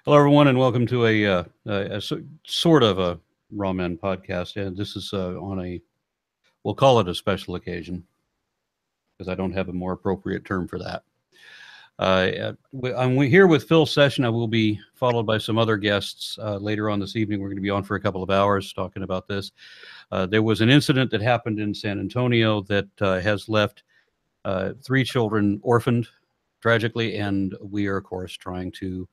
Hello, everyone, and welcome to sort of a Raw Men podcast. And this is on we'll call it a special occasion because I don't have a more appropriate term for that. I'm here with Phil Session. I will be followed by some other guests later on this evening. We're going to be on for a couple of hours talking about this. There was an incident that happened in San Antonio that has left 3 children orphaned, tragically, and we are, of course, trying to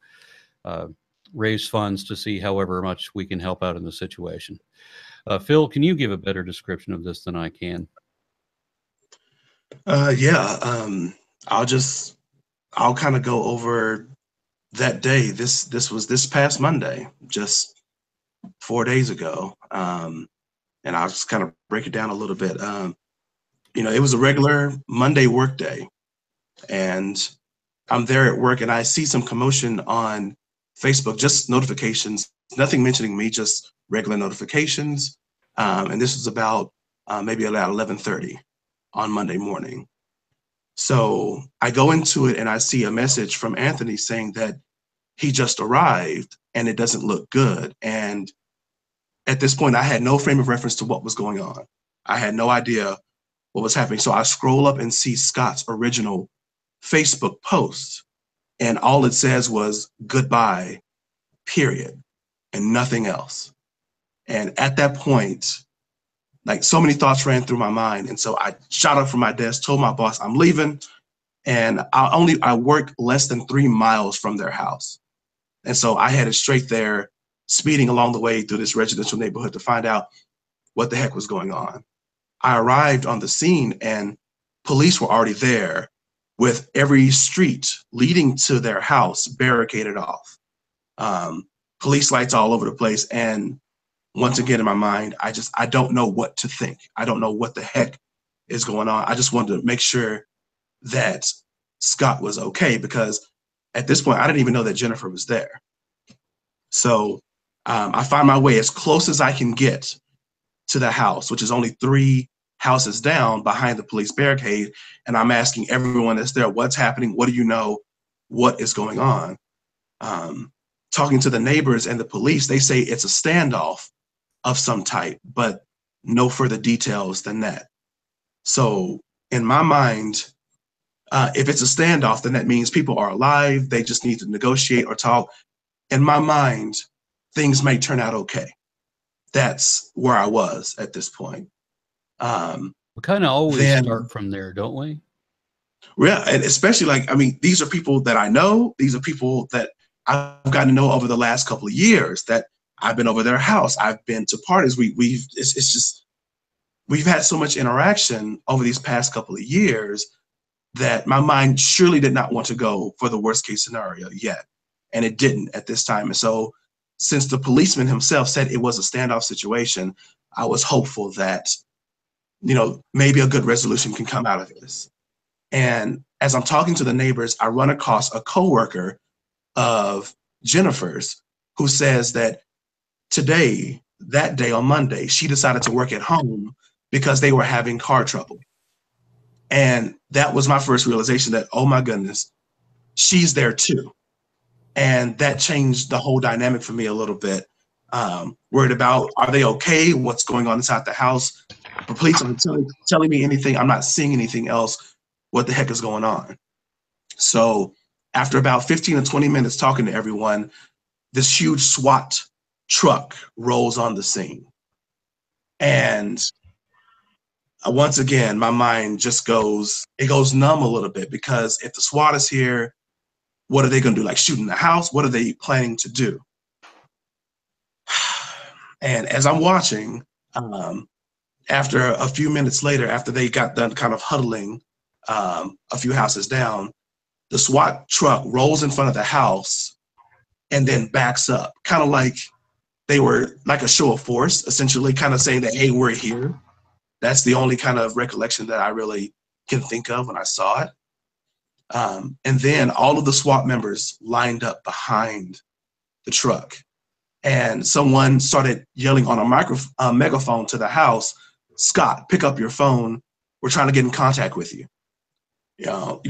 raise funds to see however much we can help out in the situation. Phil, can you give a better description of this than I can? Yeah, I'll kind of go over that day. This was this past Monday, just 4 days ago, and I'll just kind of break it down a little bit. It was a regular Monday work day, and I'm there at work, and I see some commotion on Facebook, just notifications, nothing mentioning me, just regular notifications. And this was about maybe about 11:30 on Monday morning. So I go into it and I see a message from Anthony saying that he just arrived and it doesn't look good. And at this point, I had no frame of reference to what was going on. I had no idea what was happening. So I scroll up and see Scott's original Facebook post, and all it says was goodbye, period, and nothing else. And at that point, like, so many thoughts ran through my mind. And so I shot up from my desk, told my boss I'm leaving. And I work less than 3 miles from their house. And so I headed straight there, speeding along the way through this residential neighborhood to find out what the heck was going on. I arrived on the scene and police were already there with every street leading to their house barricaded off. Police lights all over the place. And once again, in my mind, I don't know what to think. I don't know what the heck is going on. I just wanted to make sure that Scott was okay, because at this point, I didn't even know that Jennifer was there. So I find my way as close as I can get to the house, which is only 3 houses down behind the police barricade. And I'm asking everyone that's there, what's happening? What do you know? What is going on? Talking to the neighbors and the police, they say it's a standoff of some type, but no further details than that. So in my mind, if it's a standoff, then that means people are alive. They just need to negotiate or talk. In my mind, things may turn out okay. That's where I was at this point. We kind of always start from there, don't we? Yeah, and especially, like, I mean, these are people that I know. These are people that I've gotten to know over the last couple of years, that I've been over their house. I've been to parties. We've had so much interaction over these past couple of years that my mind surely did not want to go for the worst case scenario yet. And it didn't at this time. And so since the policeman himself said it was a standoff situation, I was hopeful that, maybe a good resolution can come out of this. And as I'm talking to the neighbors, I run across a coworker of Jennifer's who says that that day on Monday, she decided to work at home because they were having car trouble. And that was my first realization that, oh my goodness, she's there too. And that changed the whole dynamic for me a little bit. Worried about, are they okay? What's going on inside the house? The police aren't telling me anything. I'm not seeing anything else. What the heck is going on? So after about 15 or 20 minutes talking to everyone, this huge SWAT truck rolls on the scene. And once again, my mind just goes numb a little bit, because if the SWAT is here, what are they going to do? Like, shoot in the house? What are they planning to do? And as I'm watching, after a few minutes later, after they got done kind of huddling a few houses down, the SWAT truck rolls in front of the house and then backs up, kind of like they were like a show of force, essentially, kind of saying that, hey, we're here. That's the only kind of recollection that I really can think of when I saw it. And then all of the SWAT members lined up behind the truck, and someone started yelling on a megaphone to the house, "Scott, pick up your phone. We're trying to get in contact with you.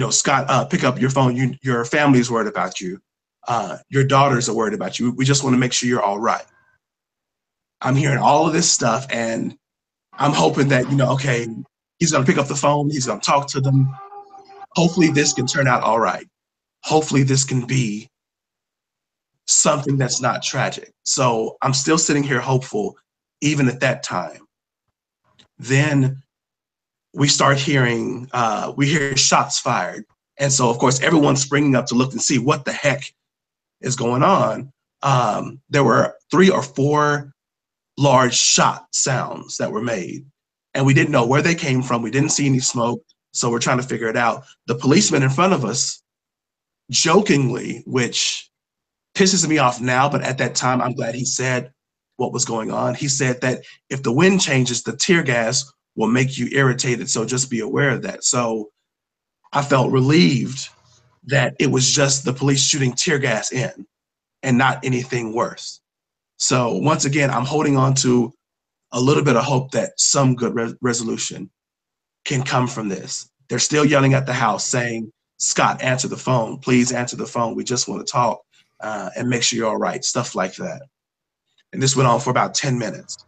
Scott, pick up your phone. Your family's worried about you. Your daughters are worried about you. We just want to make sure you're all right. I'm hearing all of this stuff, and I'm hoping that, okay, he's going to pick up the phone. He's going to talk to them. Hopefully this can turn out all right. Hopefully this can be something that's not tragic. So I'm still sitting here hopeful, even at that time. Then we start hearing, we hear shots fired. And so, of course, everyone's springing up to look and see what the heck is going on. There were 3 or 4 large shot sounds that were made, and we didn't know where they came from. We didn't see any smoke, so we're trying to figure it out. The policeman in front of us, jokingly, which pisses me off now, but at that time, I'm glad he said what was going on. He said that if the wind changes, the tear gas will make you irritated, so just be aware of that. So I felt relieved that it was just the police shooting tear gas in and not anything worse. So once again, I'm holding on to a little bit of hope that some good resolution can come from this. They're still yelling at the house saying, Scott, answer the phone. Please answer the phone. We just want to talk and make sure you're all right, stuff like that. And this went on for about 10 minutes.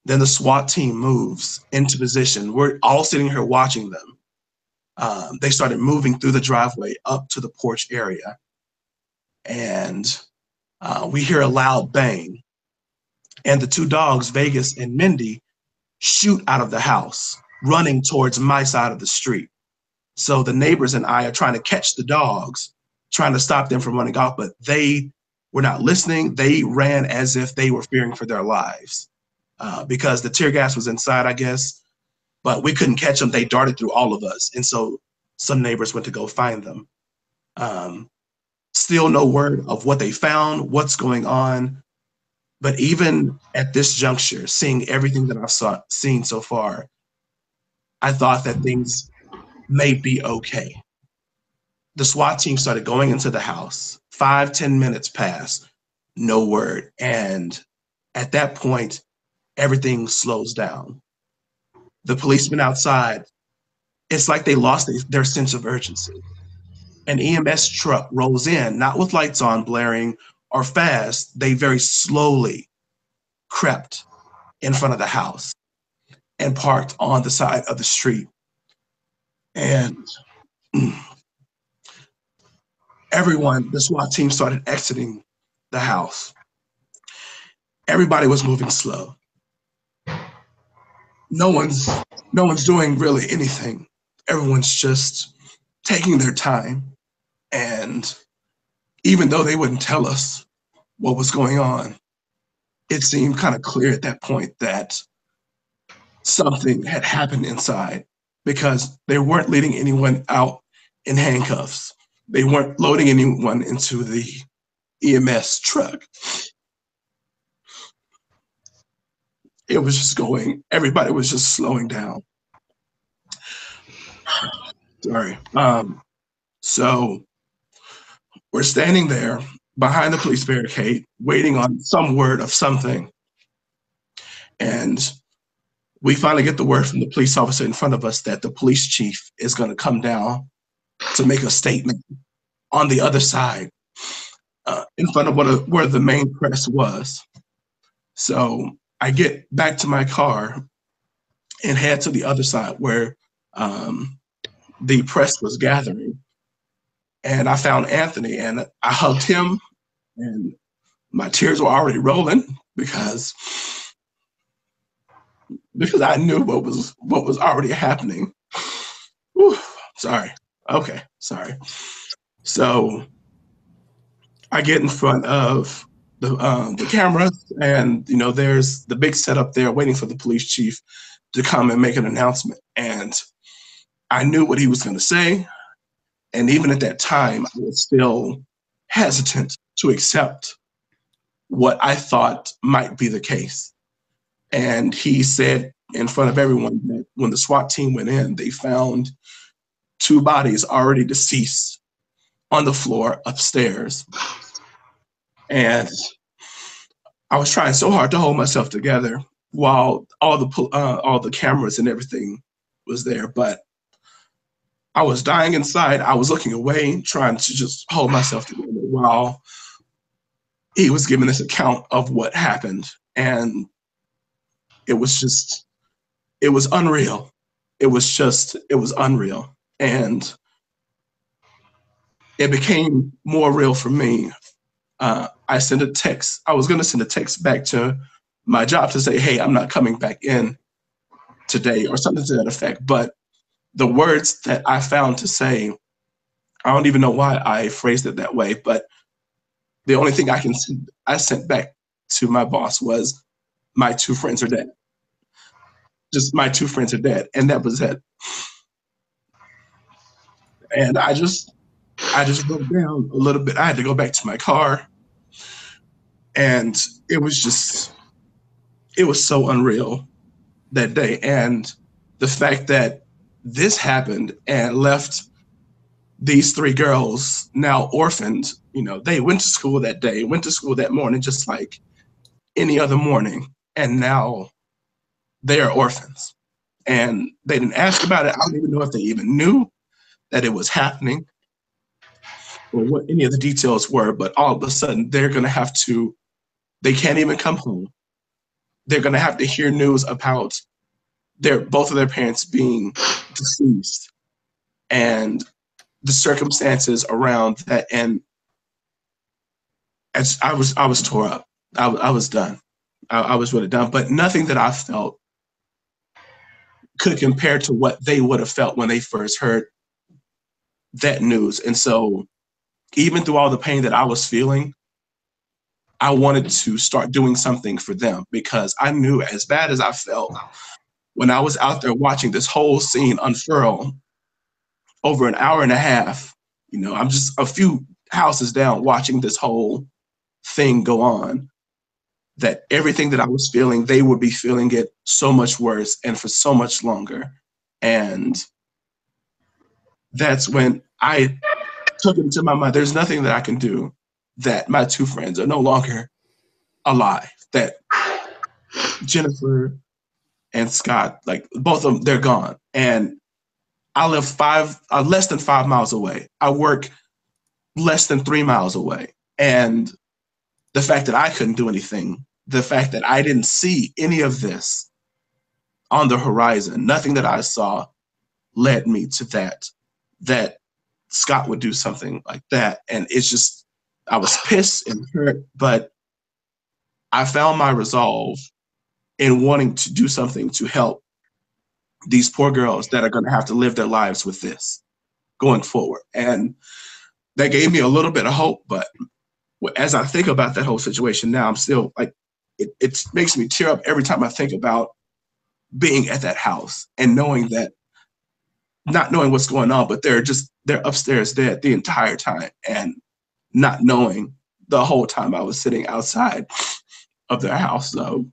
Then the SWAT team moves into position. We're all sitting here watching them. They started moving through the driveway up to the porch area. And we hear a loud bang. And the 2 dogs, Vegas and Mindy, shoot out of the house, running towards my side of the street. So the neighbors and I are trying to catch the dogs, trying to stop them from running off, but they were not listening. They ran as if they were fearing for their lives because the tear gas was inside, I guess, but we couldn't catch them. They darted through all of us. And so some neighbors went to go find them. Still no word of what they found, what's going on. But even at this juncture, seeing everything that I've seen so far, I thought that things may be okay. The SWAT team started going into the house. 5-10 minutes passed, no word. And at that point, everything slows down. The policemen outside, it's like they lost their sense of urgency. An EMS truck rolls in, not with lights on, blaring, or fast. They very slowly crept in front of the house and parked on the side of the street. And everyone, the SWAT team started exiting the house. Everybody was moving slow. No one's doing really anything. Everyone's just taking their time. And even though they wouldn't tell us what was going on, it seemed kind of clear at that point that something had happened inside, because they weren't leading anyone out in handcuffs. They weren't loading anyone into the EMS truck. It was just going, everybody was just slowing down. Sorry. So we're standing there behind the police barricade, waiting on some word of something. And we finally get the word from the police officer in front of us that the police chief is going to come down to make a statement on the other side, in front of where the main press was. So I get back to my car and head to the other side where the press was gathering. And I found Anthony, and I hugged him, and my tears were already rolling because I knew what was already happening. Whew, sorry. Okay, sorry. So I get in front of the cameras, and there's the big setup there waiting for the police chief to come and make an announcement. And I knew what he was going to say. And even at that time, I was still hesitant to accept what I thought might be the case. And he said in front of everyone that when the SWAT team went in, they found 2 bodies already deceased on the floor upstairs. And I was trying so hard to hold myself together while all the cameras and everything was there, but I was dying inside. I was looking away, trying to just hold myself together. while he was giving this account of what happened. And it was unreal. It was unreal. And it became more real for me. I sent a text. I was going to send a text back to my job to say, hey, I'm not coming back in today, or something to that effect. But the words that I found to say, I don't even know why I phrased it that way, but the only thing I sent back to my boss was, my 2 friends are dead. Just, my 2 friends are dead. And that was it. And I just wrote down a little bit. I had to go back to my car, and it was so unreal that day. And the fact that this happened and left these 3 girls now orphaned. They went to school that day, went to school that morning, just like any other morning. And now they are orphans. And they didn't ask about it. I don't even know if they even knew that it was happening or what any of the details were, but all of a sudden they can't even come home. They're going to have to hear news about both of their parents being deceased and the circumstances around that. And I was tore up. I was done. I was really done. But nothing that I felt could compare to what they would have felt when they first heard that news. And so, even through all the pain that I was feeling, I wanted to start doing something for them, because I knew, as bad as I felt when I was out there watching this whole scene unfurl over an hour and a half, I'm just a few houses down watching this whole thing go on, that everything that I was feeling, they would be feeling it so much worse and for so much longer. And that's when I took it into my mind, there's nothing that I can do, that my 2 friends are no longer alive, that Jennifer and Scott, like both of them, they're gone. And I live less than 5 miles away. I work less than 3 miles away. And the fact that I couldn't do anything, the fact that I didn't see any of this on the horizon, nothing that I saw led me to that Scott would do something like that. And it's just, I was pissed and hurt, but I found my resolve in wanting to do something to help these poor girls that are going to have to live their lives with this going forward. And that gave me a little bit of hope. But as I think about that whole situation now, I'm still like, it makes me tear up every time I think about being at that house and knowing that, not knowing what's going on, but they're upstairs dead the entire time, and not knowing the whole time I was sitting outside of their house. So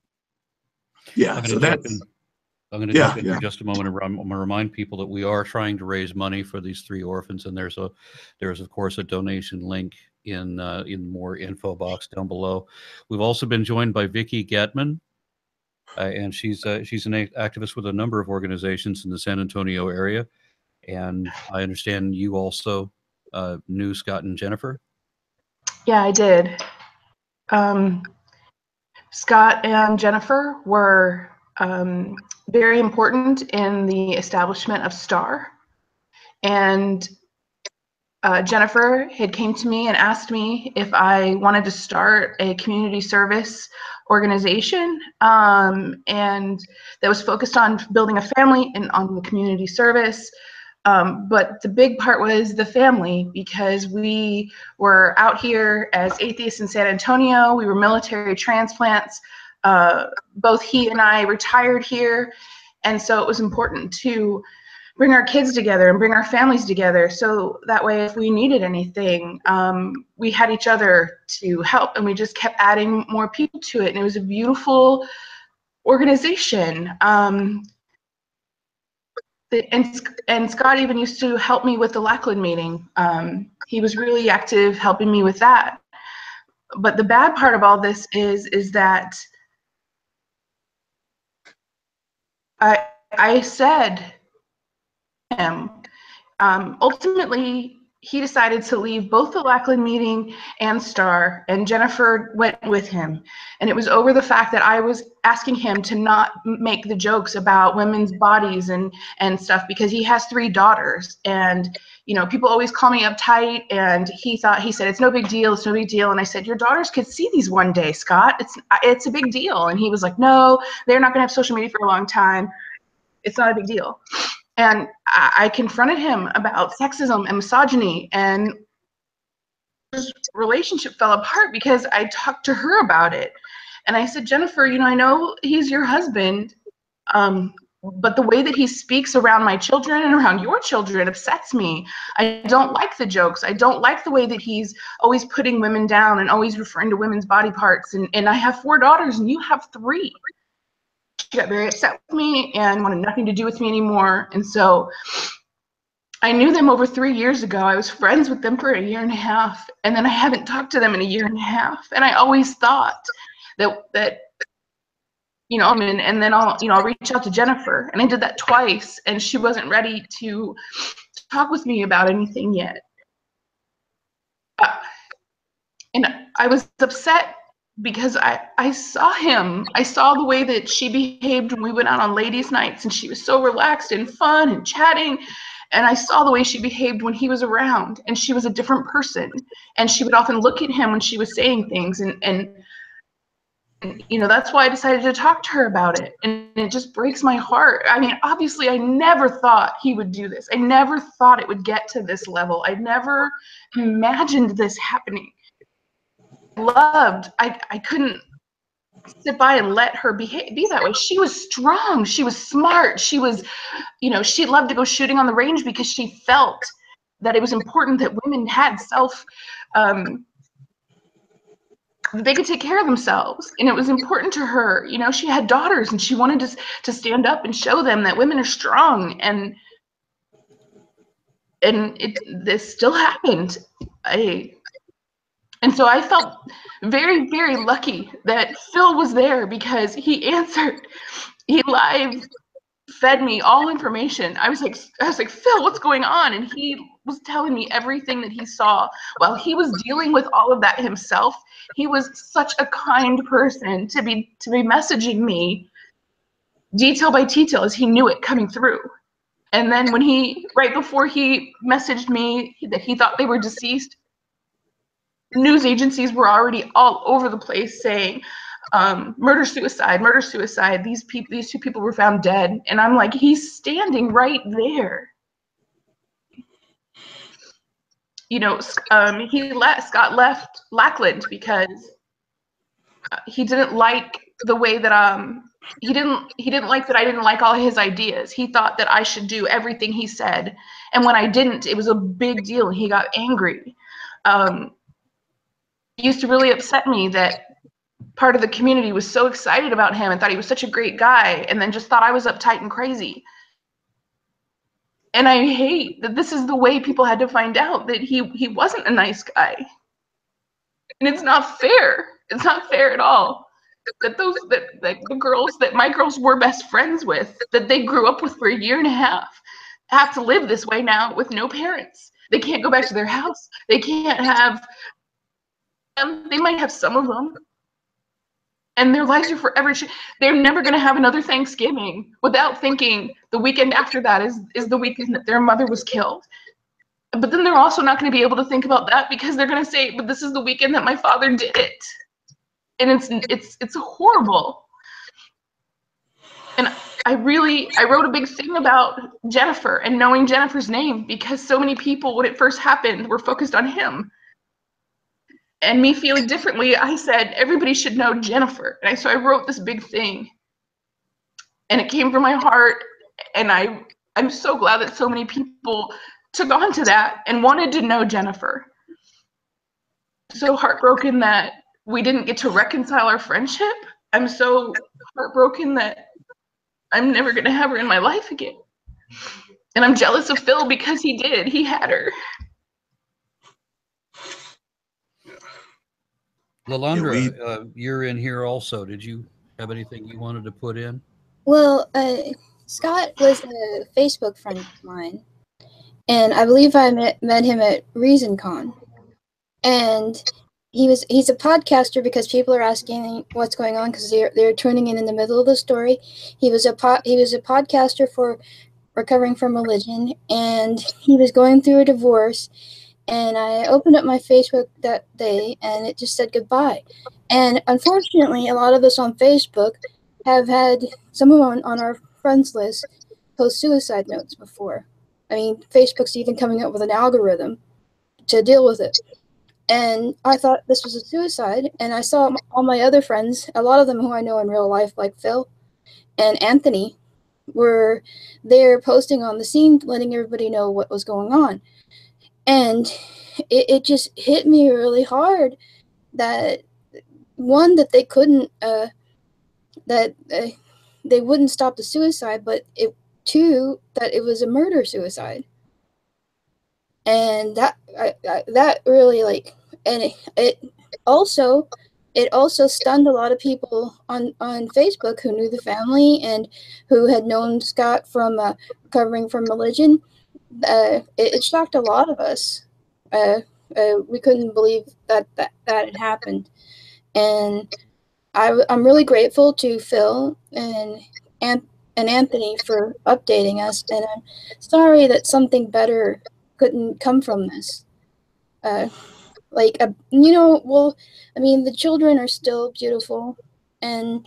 yeah, I'm so going to jump that's, in. I'm going to yeah, jump in yeah. for just a moment. I'm going to remind people that we are trying to raise money for these 3 orphans, and there's of course a donation link in more info box down below. We've also been joined by Vicki Gatman, and she's an activist with a number of organizations in the San Antonio area. And I understand you also knew Scott and Jennifer. Yeah, I did. Scott and Jennifer were very important in the establishment of STAR. And Jennifer had came to me and asked me if I wanted to start a community service organization, and that was focused on building a family and on the community service. But the big part was the family, because we were out here as atheists in San Antonio. We were military transplants. Both he and I retired here. And so it was important to bring our kids together and bring our families together, so that way if we needed anything, we had each other to help. And we just kept adding more people to it, and it was a beautiful organization. And Scott even used to help me with the Lackland meeting. He was really active helping me with that. But the bad part of all this is that I said him, ultimately he decided to leave both the Lackland meeting and STAR, and Jennifer went with him. And it was over the fact that I was asking him to not make the jokes about women's bodies and stuff, because he has 3 daughters. And, you know, people always call me uptight, and he said, it's no big deal, it's no big deal. And I said, your daughters could see these one day, Scott. It's a big deal. And he was like, no, they're not gonna have social media for a long time. It's not a big deal. And I confronted him about sexism and misogyny, and his relationship fell apart because I talked to her about it. And I said, Jennifer, you know, I know he's your husband, but the way that he speaks around my children and around your children upsets me. I don't like the jokes. I don't like the way that he's always putting women down and always referring to women's body parts. And I have 4 daughters and you have 3. She got very upset with me and wanted nothing to do with me anymore. And so I knew them over 3 years ago. I was friends with them for 1.5 years, and then I haven't talked to them in 1.5 years. And I always thought that you know, and then I'll reach out to Jennifer, and I did that twice, and she wasn't ready to talk with me about anything yet. And I was upset because I saw him. I saw the way that she behaved when we went out on ladies' nights, and she was so relaxed and fun and chatting. And I saw the way she behaved when he was around, and she was a different person. And she would often look at him when she was saying things, and you know, that's why I decided to talk to her about it. And it just breaks my heart. I mean, obviously, I never thought he would do this. I never thought it would get to this level. I never imagined this happening. I couldn't sit by and let her be that way. She was strong. She was smart. She was, you know, she loved to go shooting on the range because she felt that it was important that women had they could take care of themselves, and it was important to her. You know, she had daughters, and she wanted to stand up and show them that women are strong. And this still happened. And so I felt very, very lucky that Phil was there, because he answered. He live fed me all information. I was like, Phil, what's going on? And he was telling me everything that he saw while he was dealing with all of that himself. He was such a kind person to be messaging me detail by detail as he knew it coming through. And then when right before he messaged me that he thought they were deceased, news agencies were already all over the place saying, murder, suicide, murder, suicide. These 2 people were found dead. And I'm like, he's standing right there. You know, Scott left Lackland because he didn't like the way that he didn't like that I didn't like all his ideas. He thought that I should do everything he said, and when I didn't, it was a big deal. He got angry. It used to really upset me that part of the community was so excited about him and thought he was such a great guy, and then just thought I was uptight and crazy. And I hate that this is the way people had to find out that he wasn't a nice guy. And it's not fair. It's not fair at all. That the girls that my girls were best friends with, that they grew up with for 1.5 years, have to live this way now with no parents. They can't go back to their house. They can't have they might have some of them, and their lives are forever. They're never going to have another Thanksgiving without thinking the weekend after that is the weekend that their mother was killed. But then they're also not going to be able to think about that because they're going to say, but this is the weekend that my father did it. And it's horrible. And I wrote a big thing about Jennifer and knowing Jennifer's name, because so many people, when it first happened, were focused on him. And me feeling differently, I said, everybody should know Jennifer. And so I wrote this big thing. And it came from my heart. And I'm so glad that so many people took on to that and wanted to know Jennifer. So heartbroken that we didn't get to reconcile our friendship. I'm so heartbroken that I'm never going to have her in my life again. And I'm jealous of Phil because he did. He had her. Lalandra, you're in here also. Did you have anything you wanted to put in? Well, Scott was a Facebook friend of mine, and I believe I met him at ReasonCon. And he's a podcaster because people are asking what's going on because they're tuning in the middle of the story. He was a podcaster for recovering from religion, and he was going through a divorce. And I opened up my Facebook that day, and it just said goodbye. And unfortunately, a lot of us on Facebook have had someone on our friends list post suicide notes before. I mean, Facebook's even coming up with an algorithm to deal with it. And I thought this was a suicide, and I saw all my other friends, a lot of them who I know in real life, like Phil and Anthony, were there posting on the scene, letting everybody know what was going on. And it just hit me really hard that, one, that they couldn't, they wouldn't stop the suicide, but two, that it was a murder-suicide. And that really, like, and it also stunned a lot of people on Facebook who knew the family and who had known Scott from recovering from religion. It shocked a lot of us. We couldn't believe that had happened, and I'm really grateful to Phil and Anthony for updating us. And I'm sorry that something better couldn't come from this. Well, I mean, the children are still beautiful, and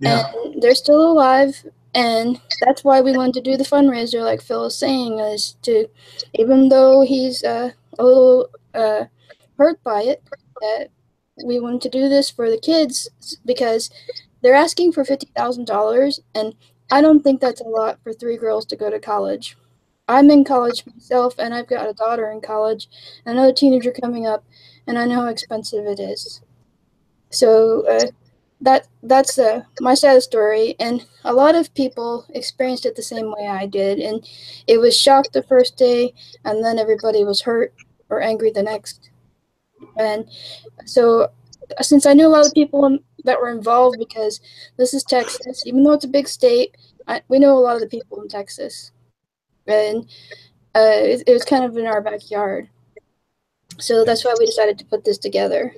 they're still alive, and that's why we wanted to do the fundraiser, like Phil is saying, is to, even though he's a little hurt by it, we wanted to do this for the kids because they're asking for $50,000, and I don't think that's a lot for 3 girls to go to college. I'm in college myself, and I've got a daughter in college, and another teenager coming up, and I know how expensive it is. So that's my sad story, and a lot of people experienced it the same way I did, and it was shock the first day, and then everybody was hurt or angry the next. And so, since I knew a lot of people that were involved, because this is Texas, even though it's a big state, we know a lot of the people in Texas. And it was kind of in our backyard. So that's why we decided to put this together.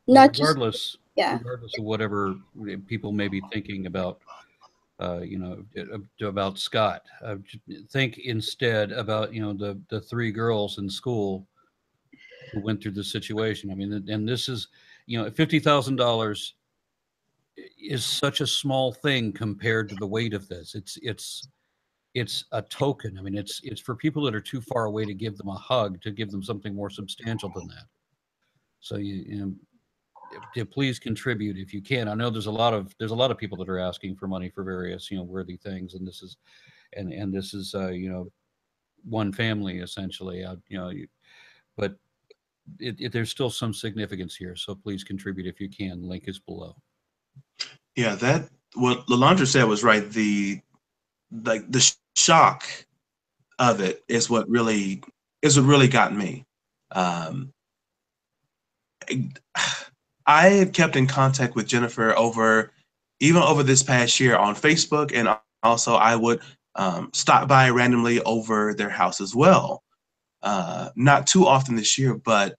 Regardless of whatever people may be thinking about, about Scott, think instead about, the 3 girls in school who went through this situation. I mean, and this is, $50,000 is such a small thing compared to the weight of this. It's a token. I mean, it's for people that are too far away to give them a hug, to give them something more substantial than that. So please contribute if you can. I know there's a lot of people that are asking for money for various, worthy things, and this is one family essentially, but there's still some significance here. So please contribute if you can. Link is below. Yeah, that what Lalandra said was right. The shock of it is what really got me. I had kept in contact with Jennifer over this past year on Facebook, and also I would stop by randomly over their house as well. Not too often this year, but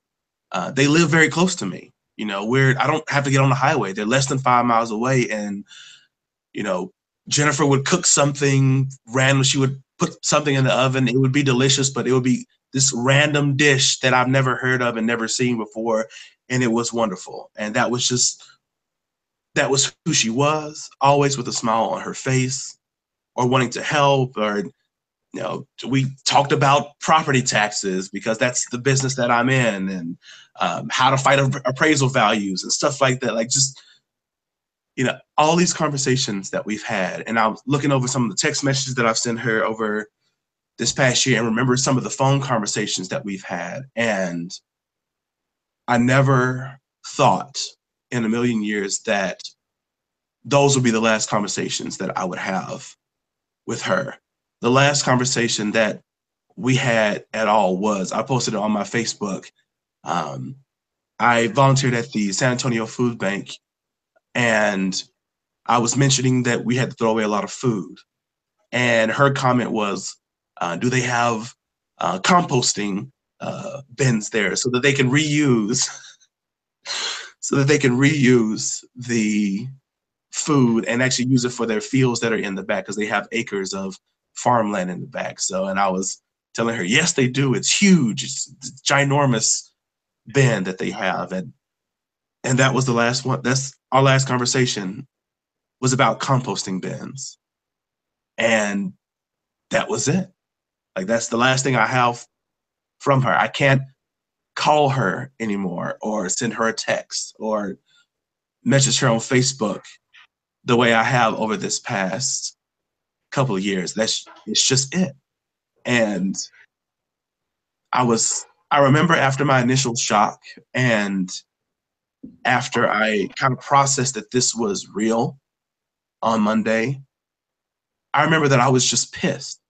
they live very close to me. I don't have to get on the highway. They're less than 5 miles away, and Jennifer would cook something random. She would put something in the oven. It would be delicious, but it would be this random dish that I've never heard of and never seen before. And it was wonderful. And that was who she was, always with a smile on her face, or wanting to help. Or, we talked about property taxes because that's the business that I'm in, and how to fight appraisal values and stuff like that. Like, just, all these conversations that we've had. And I was looking over some of the text messages that I've sent her over this past year and remember some of the phone conversations that we've had. And I never thought in a million years that those would be the last conversations that I would have with her. The last conversation that we had at all was, I posted it on my Facebook. I volunteered at the San Antonio Food Bank, and I was mentioning that we had to throw away a lot of food. And her comment was, do they have composting bins there so that they can reuse the food and actually use it for their fields that are in the back, because they have acres of farmland in the back. So, and I was telling her, yes, they do. It's huge. It's ginormous bin that they have. And that was the last one. That's our last conversation, was about composting bins. And that was it. Like, that's the last thing I have from her. I can't call her anymore or send her a text or message her on Facebook the way I have over this past couple of years. It's just it. And I remember after my initial shock and after I kind of processed that this was real on Monday, I remember that I was just pissed.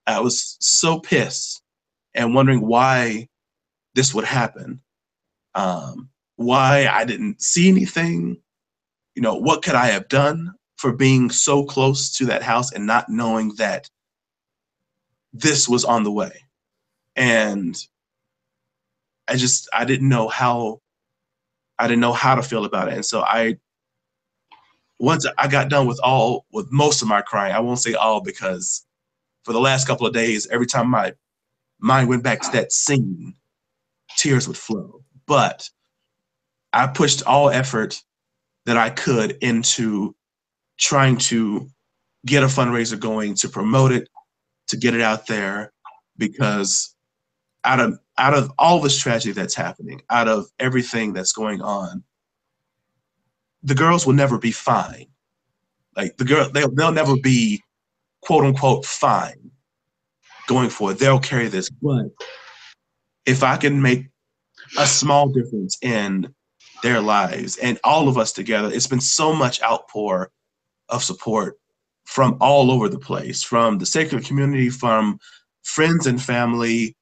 I was so pissed and wondering why this would happen. Why I didn't see anything. You know, what could I have done for being so close to that house and not knowing that this was on the way? And I didn't know how to feel about it. And so once I got done with most of my crying, I won't say all, because for the last couple of days, every time my mind went back to that scene, tears would flow. But I pushed all effort that I could into trying to get a fundraiser going, to promote it, to get it out there, because out of all this tragedy that's happening, out of everything that's going on, the girls will never be fine. Like, they'll never be quote unquote fine going forward. They'll carry this. But if I can make a small difference in their lives and all of us together, it's been so much outpour of support from all over the place, from the secular community, from friends and family,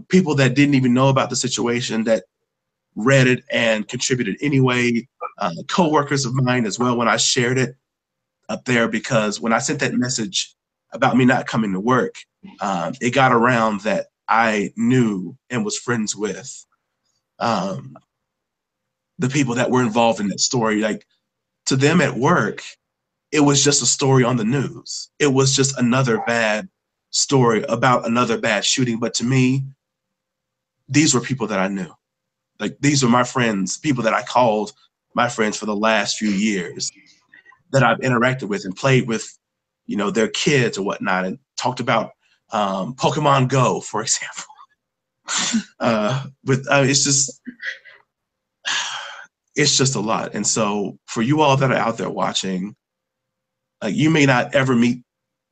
people that didn't even know about the situation that read it and contributed anyway, co-workers of mine as well when I shared it up there, because when I sent that message about me not coming to work, it got around that I knew and was friends with the people that were involved in that story. Like, to them at work, it was just a story on the news. It was just another bad story about another bad shooting. But to me, these were people that I knew. Like, these were my friends, people that I called my friends for the last few years, that I've interacted with and played with, you know, their kids or whatnot, and talked about Pokemon Go, for example. It's just a lot. And so for you all that are out there watching, you may not ever meet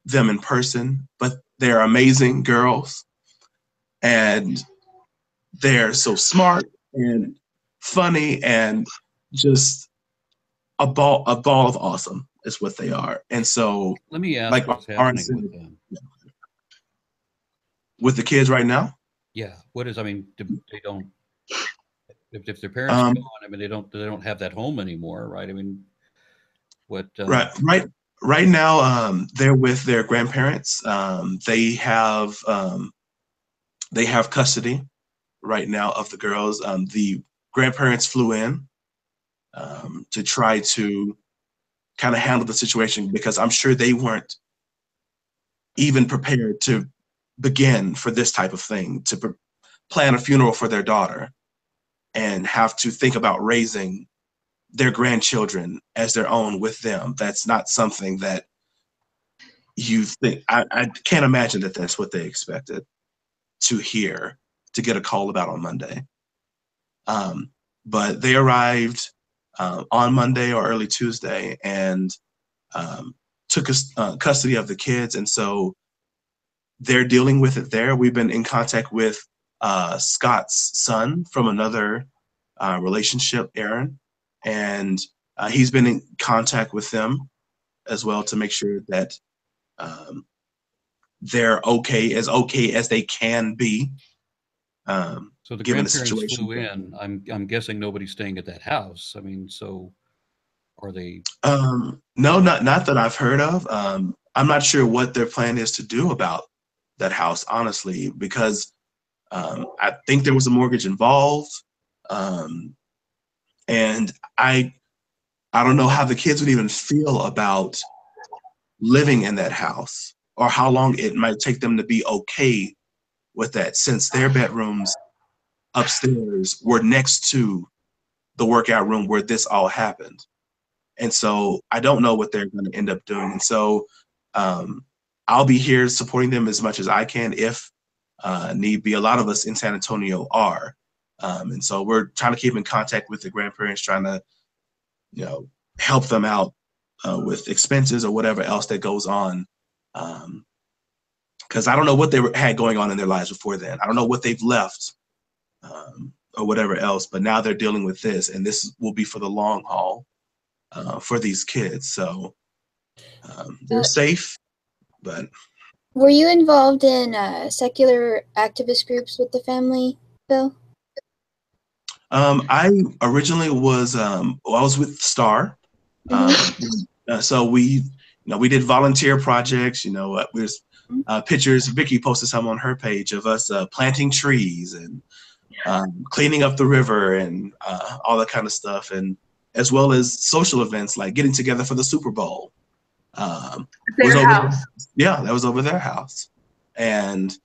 them in person, but they're amazing girls, and they're so smart and funny, and just a ball of awesome is what they are. And so, Let me ask, like, what's happening with them? With the kids right now? Yeah. What is, I mean, they don't, if their parents are gone, I mean, they don't have that home anymore, right? I mean, what? Right now, they're with their grandparents. They have custody right now of the girls. The grandparents flew in to try to kind of handle the situation, because I'm sure they weren't even prepared to begin for this type of thing, to plan a funeral for their daughter and have to think about raising their grandchildren as their own with them. That's not something that you think. I can't imagine that that's what they expected to hear, to get a call about on Monday. But they arrived on Monday or early Tuesday, and took custody of the kids. And so they're dealing with it there. We've been in contact with Scott's son from another relationship, Aaron, and he's been in contact with them as well to make sure that they're okay as they can be. So the given the grandparents situation. flew in. I'm guessing nobody's staying at that house. I mean, so are they? No, not that I've heard of. I'm not sure what their plan is to do about that house, honestly, because I think there was a mortgage involved. And I don't know how the kids would even feel about living in that house, or how long it might take them to be okay with that, since their bedrooms upstairs were next to the workout room where this all happened. And so I don't know what they're going to end up doing. And so I'll be here supporting them as much as I can if need be. A lot of us in San Antonio are. And so we're trying to keep in contact with the grandparents, trying to, help them out with expenses or whatever else that goes on. Because I don't know what they had going on in their lives before then. I don't know what they've left or whatever else, but now they're dealing with this, and this will be for the long haul for these kids. So they're safe, but. Were you involved in secular activist groups with the family, Phil? I originally was, I was with STAR. So we did volunteer projects, there's pictures, Vicky posted some on her page of us planting trees and cleaning up the river and all that kind of stuff. And as well as social events like getting together for the Super Bowl. Their house. Yeah, that was over their house. And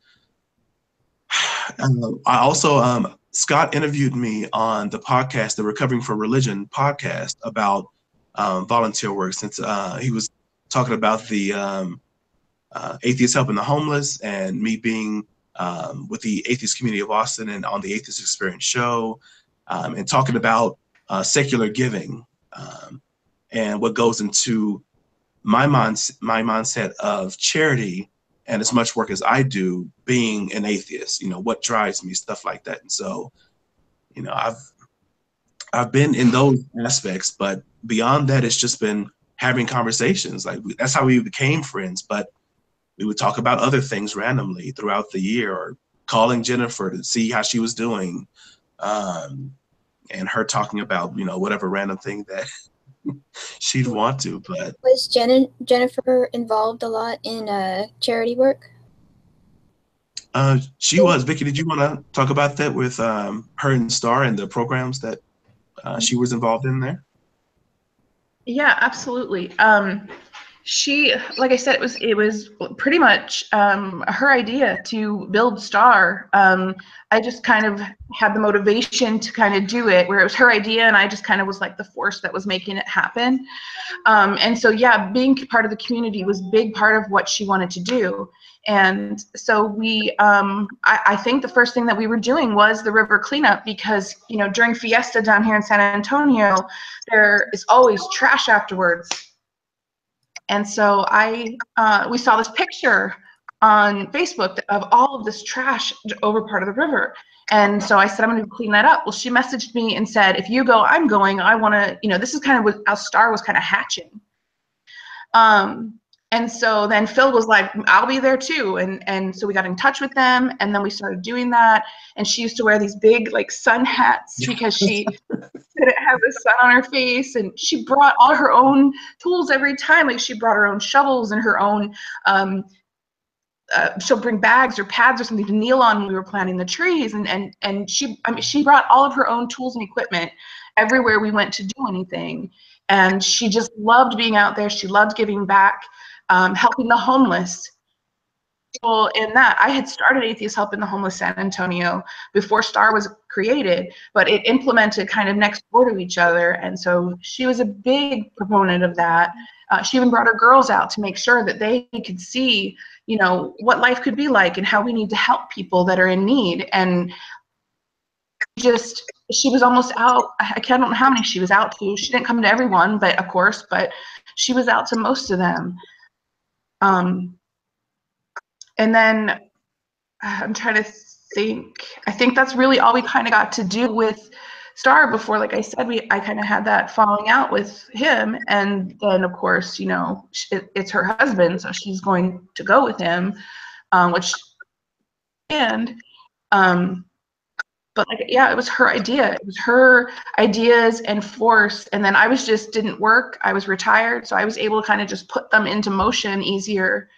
I also, Scott interviewed me on the podcast, the Recovering from Religion podcast, about volunteer work, since he was talking about the atheist helping the homeless, and me being with the atheist community of Austin and on the Atheist Experience show, and talking about secular giving and what goes into my mindset of charity, and as much work as I do being an atheist, what drives me, stuff like that. And so, I've been in those aspects, but beyond that, it's just been having conversations. Like that's how we became friends, but we would talk about other things randomly throughout the year, or calling Jennifer to see how she was doing. And her talking about, whatever random thing that she'd want to. But was Jennifer involved a lot in charity work? She was. Vicky, did you want to talk about that with her and Star and the programs that she was involved in there? Yeah, absolutely. She, like I said, it was pretty much her idea to build STAR. I just kind of had the motivation to kind of do it, where it was her idea, and I just kind of was like the force that was making it happen. And so, yeah, being part of the community was a big part of what she wanted to do. And so we, I think the first thing that we were doing was the river cleanup, because, during Fiesta down here in San Antonio, there is always trash afterwards. And so we saw this picture on Facebook of all of this trash over part of the river. And so I said, I'm going to clean that up. Well, she messaged me and said, if you go, I'm going. I want to, this is kind of what our STAR was kind of hatching. And so then Phil was like, I'll be there too. And so we got in touch with them, and then we started doing that. And she used to wear these big like sun hats because she couldn't have the sun on her face. And she brought all her own tools every time. Like she brought her own shovels and her own, she'll bring bags or pads or something to kneel on when we were planting the trees. And she brought all of her own tools and equipment everywhere we went to do anything. And she just loved being out there. She loved giving back, helping the homeless. People in that, I had started Atheist Help in the Homeless San Antonio before STAR was created, but it implemented kind of next door to each other. And so she was a big proponent of that. She even brought her girls out to make sure that they could see, what life could be like and how we need to help people that are in need. And she was almost out. I don't know how many she was out to. She didn't come to everyone, but of course, but she was out to most of them. And then I'm trying to think. I think that's really all we kind of got to do with STAR before, like I said, I kind of had that falling out with him. And then, of course, it's her husband, so she's going to go with him, but it was her idea. It was her ideas and force. And then I didn't work. I was retired, so I was able to kind of just put them into motion easier.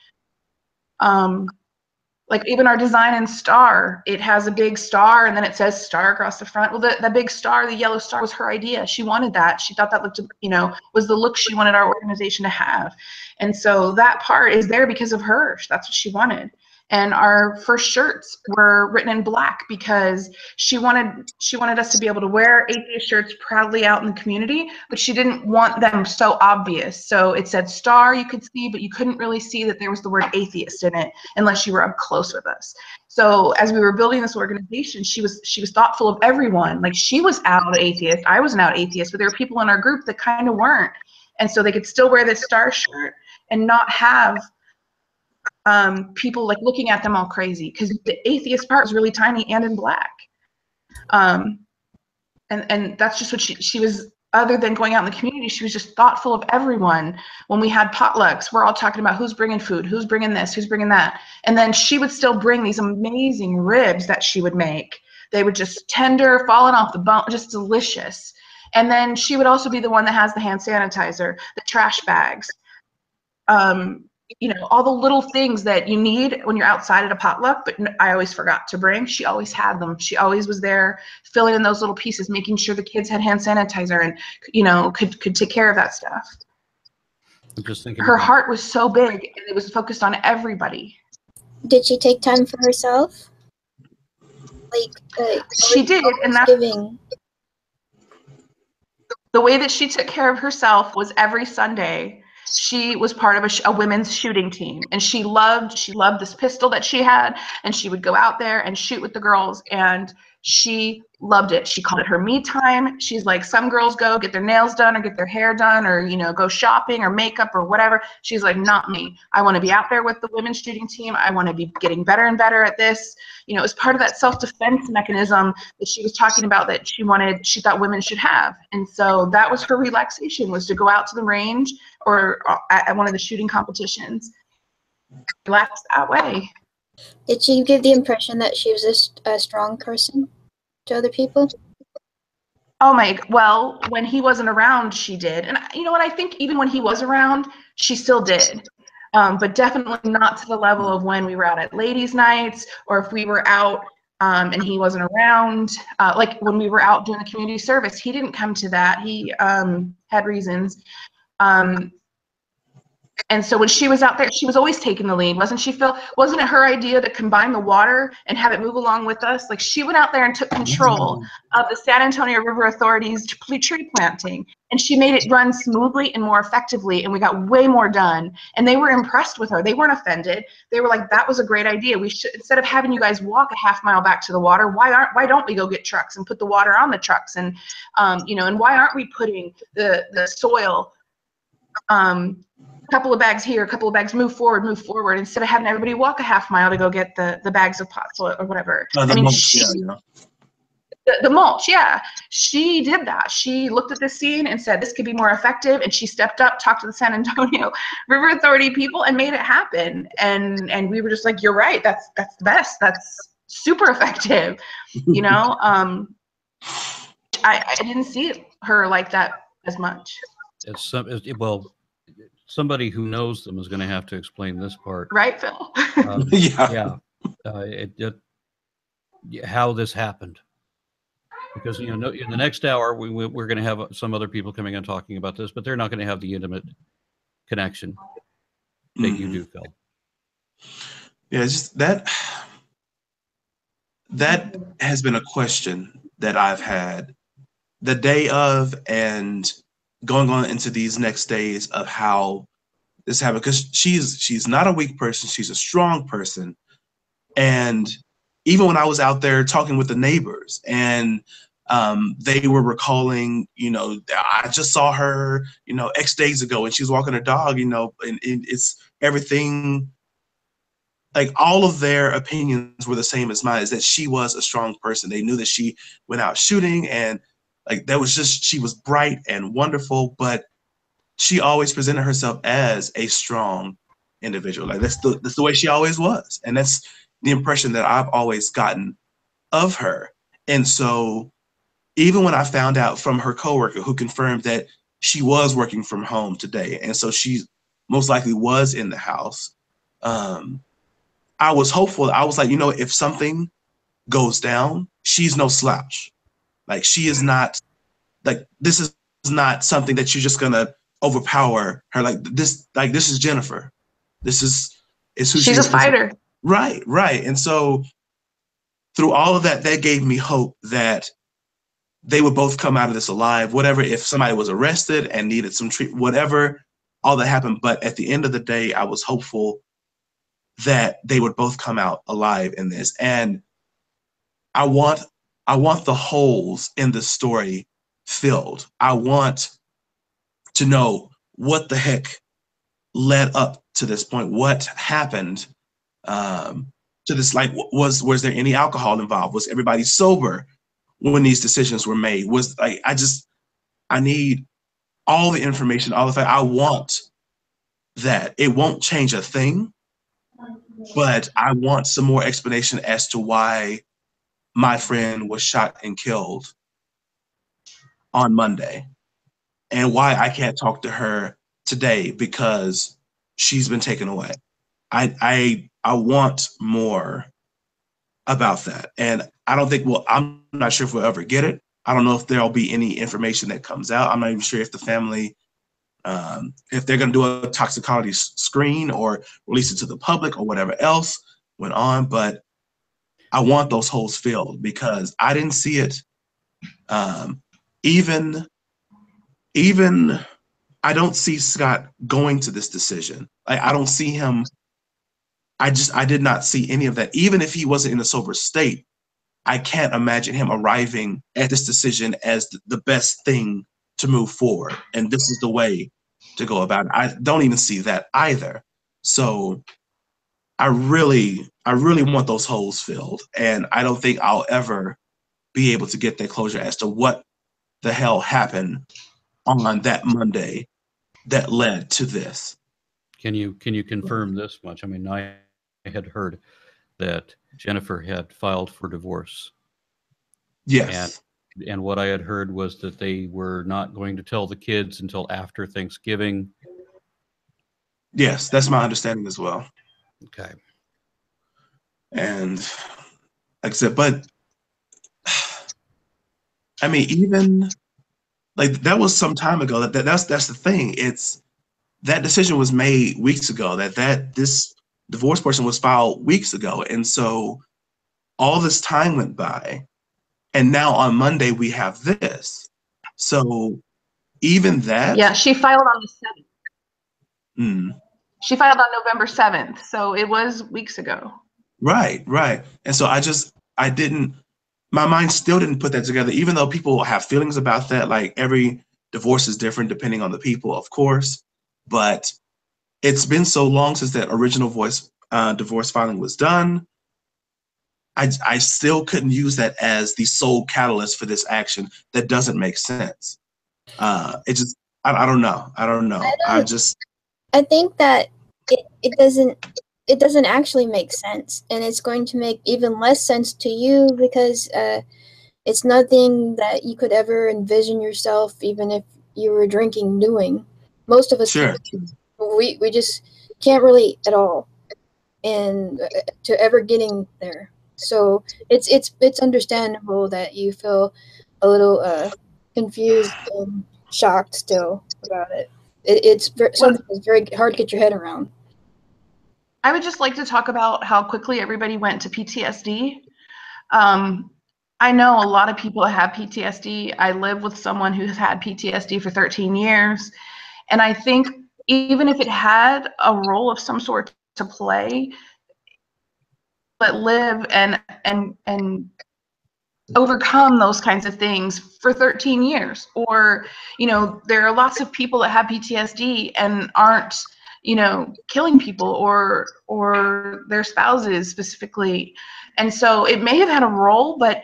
Like even our design and star, it has a big star and then it says star across the front. Well, the big star, the yellow star was her idea. She wanted that. She thought that looked, you know, was the look she wanted our organization to have. And so that part is there because of her. That's what she wanted. And our first shirts were written in black because she wanted us to be able to wear atheist shirts proudly out in the community, but she didn't want them so obvious. So it said star you could see, but you couldn't really see that there was the word atheist in it unless you were up close with us. So as we were building this organization, she was thoughtful of everyone. Like she was out atheist, I was an out atheist, but there were people in our group that kind of weren't. And so they could still wear this star shirt and not have people like looking at them all crazy, because the atheist part was really tiny and in black. And that's just what she was. Other than going out in the community, she was just thoughtful of everyone. When we had potlucks, we're all talking about who's bringing food, who's bringing this, who's bringing that. And then she would still bring these amazing ribs that she would make. They were just tender, falling off the bone, just delicious. And then she would also be the one that has the hand sanitizer, the trash bags, you know, all the little things that you need when you're outside at a potluck, but I always forgot to bring. She always had them. She always was there filling in those little pieces, making sure the kids had hand sanitizer and, you know, could take care of that stuff. I'm just thinking her heart was so big and it was focused on everybody. Did she take time for herself? Like she did, and that's giving. The way that she took care of herself was every Sunday she was part of a women's shooting team, and she loved this pistol that she had, and she would go out there and shoot with the girls, and she loved it. She called it her me time. She's like, some girls go get their nails done or get their hair done or, you know, go shopping or makeup or whatever. She's like, not me. I want to be out there with the women's shooting team. I want to be getting better and better at this. You know, it was part of that self-defense mechanism that she was talking about that she thought women should have. And so that was her relaxation, was to go out to the range or at one of the shooting competitions. Relax that way. Did she give the impression that she was a strong person to other people? Oh well, when he wasn't around, she did. And you know what, I think even when he was around, she still did. But definitely not to the level of when we were out at ladies' nights, or if we were out and he wasn't around. Like when we were out doing the community service, he didn't come to that. He had reasons. And so when she was out there, she was always taking the lead, wasn't she, Phil? Wasn't it her idea to combine the water and have it move along with us? Like she went out there and took control of the San Antonio River Authority's tree planting, and she made it run smoothly and more effectively, and we got way more done. And they were impressed with her. They weren't offended. They were like, that was a great idea. We should, instead of having you guys walk a half mile back to the water, why don't we go get trucks and put the water on the trucks? And you know, and why aren't we putting the soil, couple of bags here, a couple of bags, move forward, instead of having everybody walk a half mile to go get the bags of pot soil or whatever. The mulch, yeah. She did that. She looked at this scene and said, this could be more effective, and she stepped up, talked to the San Antonio River Authority people, and made it happen. And we were just like, you're right, that's the best. That's super effective. You know, I didn't see her like that as much. Well, somebody who knows them is going to have to explain this part. Right, Phil? Yeah. How this happened. Because, you know, in the next hour, we're going to have some other people coming and talking about this, but they're not going to have the intimate connection that you do, Phil. Yeah, just that has been a question that I've had the day of and going on into these next days of how this happened, because she's not a weak person, she's a strong person. And even when I was out there talking with the neighbors and they were recalling, you know, I just saw her, you know, X days ago and she's walking her dog, you know, and it's everything, like all of their opinions were the same as mine, is that she was a strong person. They knew that she went out shooting, and like that was just, she was bright and wonderful, but she always presented herself as a strong individual. Like that's the way she always was. And that's the impression that I've always gotten of her. And so even when I found out from her coworker who confirmed that she was working from home today, and so she most likely was in the house, I was hopeful. I was like, you know, if something goes down, she's no slouch. Like, she is not, like, this is not something that you're just gonna overpower her. Like this is Jennifer. This is who she She's is. a fighter. Right, right. And so through all of that, that gave me hope that they would both come out of this alive, whatever, if somebody was arrested and needed some treatment, whatever, all that happened. But at the end of the day, I was hopeful that they would both come out alive in this. And I want the holes in the story filled. I want to know what the heck led up to this point. What happened to this? Like, was there any alcohol involved? Was everybody sober when these decisions were made? Was like, I need all the information, all the fact. I want that. It won't change a thing, but I want some more explanation as to why my friend was shot and killed on Monday, and why I can't talk to her today because she's been taken away. I want more about that. And I don't think, well, I'm not sure if we'll ever get it. I don't know if there'll be any information that comes out. I'm not even sure if the family, if they're going to do a toxicology screen or release it to the public or whatever else went on. But I want those holes filled because I didn't see it. Even I don't see Scott going to this decision. I don't see him. I did not see any of that. Even if he wasn't in a sober state, I can't imagine him arriving at this decision as the best thing to move forward. And this is the way to go about it. I don't even see that either. So I really want those holes filled. And I don't think I'll ever be able to get that closure as to what the hell happened on that Monday that led to this. Can you confirm this much? I mean, I had heard that Jennifer had filed for divorce. Yes. And what I had heard was that they were not going to tell the kids until after Thanksgiving. Yes, that's my understanding as well. Okay. And like I said, but I mean, even like that was some time ago. That's the thing. It's that decision was made weeks ago. This divorce person was filed weeks ago, and so all this time went by, and now on Monday we have this. So even that. Yeah, she filed on the 7th. Mm, She filed on November 7th, so it was weeks ago. right, right. And so I didn't. My mind still didn't put that together, even though people have feelings about that. Like every divorce is different depending on the people, of course. But it's been so long since that original divorce filing was done. I still couldn't use that as the sole catalyst for this action. That doesn't make sense. It just, I don't know. I don't know. I think that it doesn't actually make sense, and it's going to make even less sense to you because it's nothing that you could ever envision yourself, even if you were drinking, doing. Most of us Sure. we just can't relate at all, and to ever getting there. So it's understandable that you feel a little confused and shocked still about it. It's something that's very hard to get your head around. I would just like to talk about how quickly everybody went to PTSD. I know a lot of people have PTSD. I live with someone who's had PTSD for 13 years. And I think even if it had a role of some sort to play, but live and overcome those kinds of things for 13 years. Or, there are lots of people that have PTSD and aren't, killing people or their spouses specifically. And so it may have had a role, but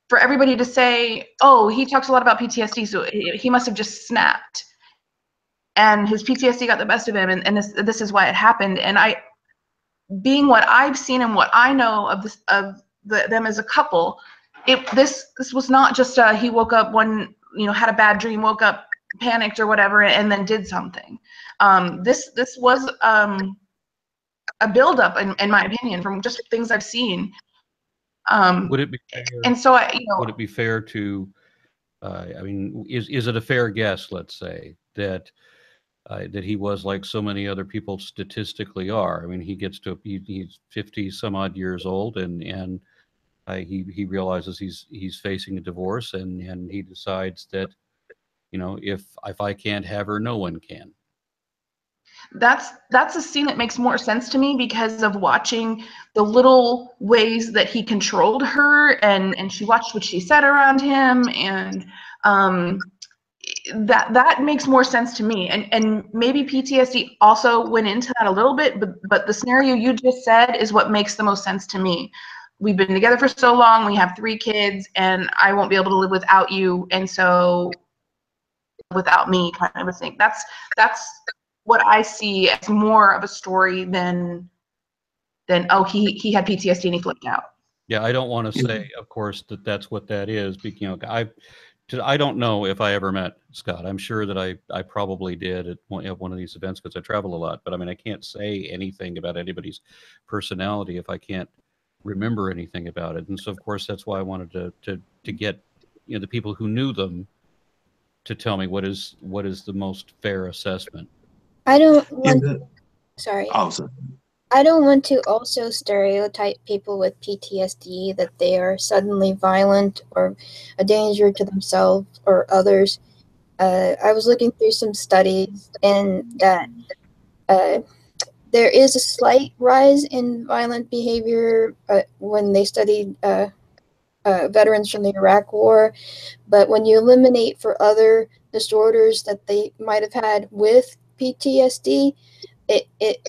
for everybody to say, oh, he talks a lot about PTSD, so he must have just snapped. And his PTSD got the best of him, and this is why it happened. And being what I've seen and what I know of them as a couple, this was not just he woke up had a bad dream, woke up, panicked or whatever, and then did something. This was a buildup, in my opinion, from just things I've seen. Would it be fair, and so would it be fair to, I mean, is it a fair guess, let's say, that that he was like so many other people statistically are? I mean, he's 50 some odd years old, and he realizes he's facing a divorce, and he decides that, you know, if I can't have her, no one can. That's a scene that makes more sense to me because of watching the little ways that he controlled her, and she watched what she said around him, and that makes more sense to me. And maybe PTSD also went into that a little bit, but the scenario you just said is what makes the most sense to me. We've been together for so long, we have 3 kids, and I won't be able to live without you, and so without me, kind of a thing. That's what I see as more of a story than oh, he had PTSD and he flipped out. Yeah, I don't want to say, of course, that that's what that is. You know, I don't know if I ever met Scott. I'm sure that I probably did at one of these events because I travel a lot. But I mean, I can't say anything about anybody's personality if I can't remember anything about it. And so, of course, that's why I wanted to get, you know, the people who knew them to tell me what is the most fair assessment. I don't want. Sorry. Awesome. I don't want to also stereotype people with PTSD that they are suddenly violent or a danger to themselves or others. I was looking through some studies, and that there is a slight rise in violent behavior when they studied veterans from the Iraq War. But when you eliminate for other disorders that they might have had with PTSD,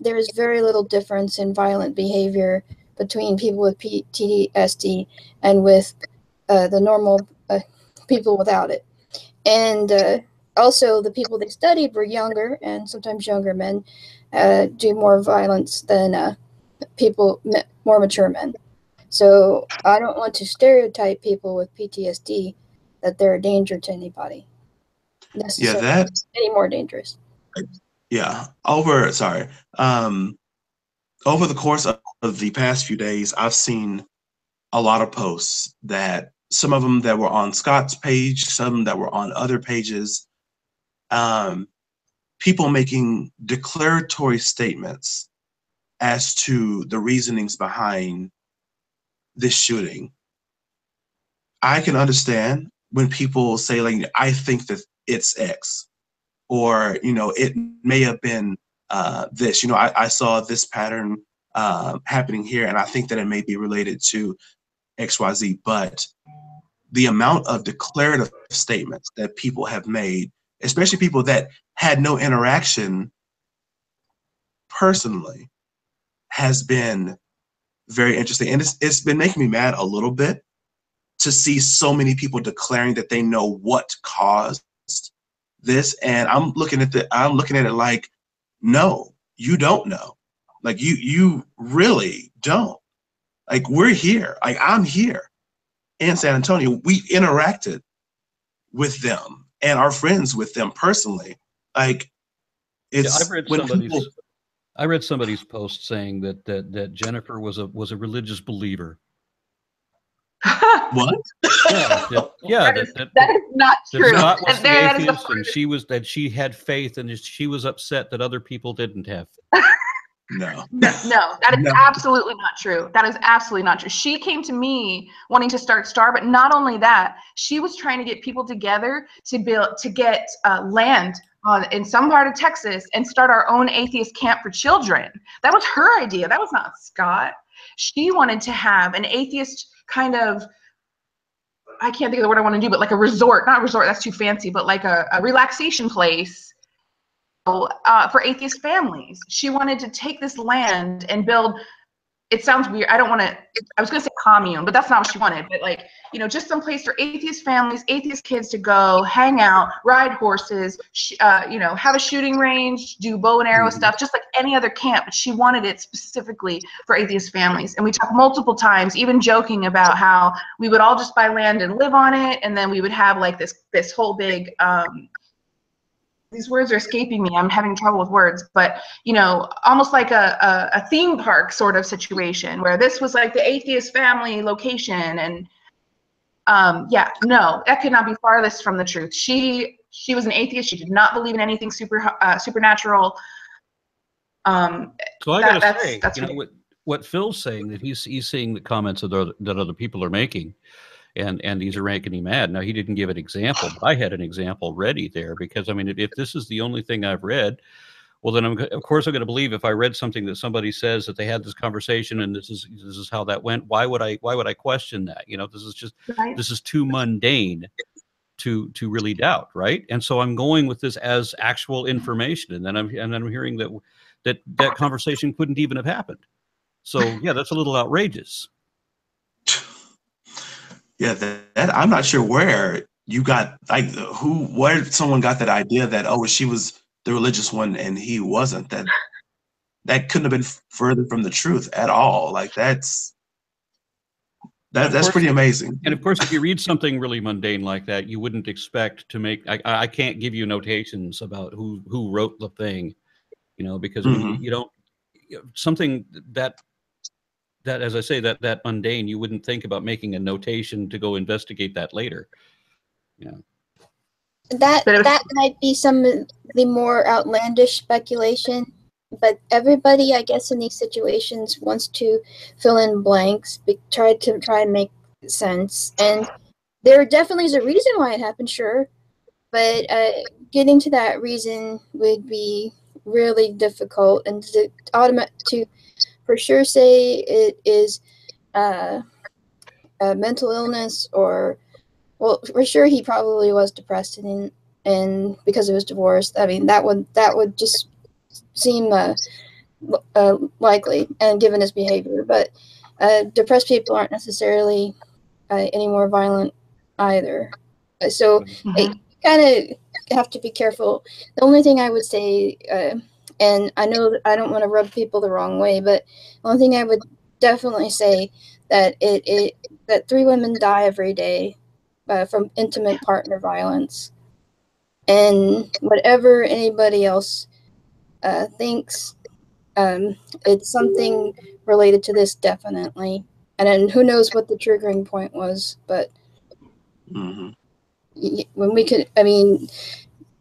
there is very little difference in violent behavior between people with PTSD and with the normal people without it. And also, the people they studied were younger, and sometimes younger men do more violence than more mature men. So I don't want to stereotype people with PTSD that they're a danger to anybody. Yeah, that any more dangerous. Yeah, over the course of the past few days, I've seen a lot of posts, that some of them that were on Scott's page, some that were on other pages, people making declaratory statements as to the reasonings behind this shooting. I can understand when people say, like, I think that it's X, or, you know, it may have been this. You know, I saw this pattern happening here, and I think that it may be related to XYZ. But the amount of declarative statements that people have made, especially people that had no interaction personally, has been very interesting. And it's been making me mad a little bit to see so many people declaring that they know what caused this. And I'm looking at it like, no, you don't know. Like, you really don't. Like, we're here. Like, I'm here in San Antonio. We interacted with them and are friends with them personally. Like, it's I read somebody's post saying that Jennifer was a religious believer. What? Yeah, that is not true. Scott was the atheist, and she had faith, and she was upset that other people didn't have faith. No, that is absolutely not true. That is absolutely not true. She came to me wanting to start STAR, but not only that, she was trying to get people together to get land in some part of Texas and start our own atheist camp for children. That was her idea. That was not Scott. She wanted to have an atheist kind of, I can't think of the word I want to do, but like a resort, not resort, that's too fancy, but like a relaxation place for atheist families. She wanted to take this land and build, it sounds weird, I was going to say commune, but that's not what she wanted. But, like, you know, just some place for atheist families, atheist kids to go hang out, ride horses, you know, have a shooting range, do bow and arrow stuff, just like any other camp. But she wanted it specifically for atheist families. And we talked multiple times, even joking about how we would all just buy land and live on it, and then we would have like this whole big these words are escaping me. I'm having trouble with words, but you know, almost like a theme park sort of situation where this was like the atheist family location, and yeah, no, that could not be farthest from the truth. She was an atheist. She did not believe in anything supernatural. So I gotta say, you know, what Phil's saying, that he's seeing the comments that other people are making, and these are making him mad. Now, he didn't give an example, but I had an example ready there, because I mean, if this is the only thing I've read, well, then of course I'm going to believe, if I read something that somebody says that they had this conversation and this is how that went. Why would I question that? You know, this is just this is too mundane to really doubt, right? And so I'm going with this as actual information, and then I'm hearing that conversation couldn't even have happened. So yeah, that's a little outrageous. Yeah, that I'm not sure where you got, like, where someone got that idea that, oh, she was the religious one and he wasn't. That couldn't have been further from the truth at all. Like, that's pretty amazing. And of course, if you read something really mundane like that, you wouldn't expect to make. I can't give you notations about who wrote the thing, you know, because I mean, you don't, something that as I say, that mundane, you wouldn't think about making a notation to go investigate that later. Yeah. That might be some of the more outlandish speculation, but everybody, I guess, in these situations wants to fill in blanks, try and make sense. And there definitely is a reason why it happened, sure, but getting to that reason would be really difficult, and to for sure say it is a mental illness, or, well, for sure he probably was depressed and because of his divorce. I mean, that would just seem likely, and given his behavior. But depressed people aren't necessarily any more violent either. So you kind of have to be careful. The only thing I would say, and I know that I don't want to rub people the wrong way, but the only thing I would definitely say that that 3 women die every day from intimate partner violence, and whatever anybody else thinks, it's something related to this, definitely. And then who knows what the triggering point was, but when we could, I mean,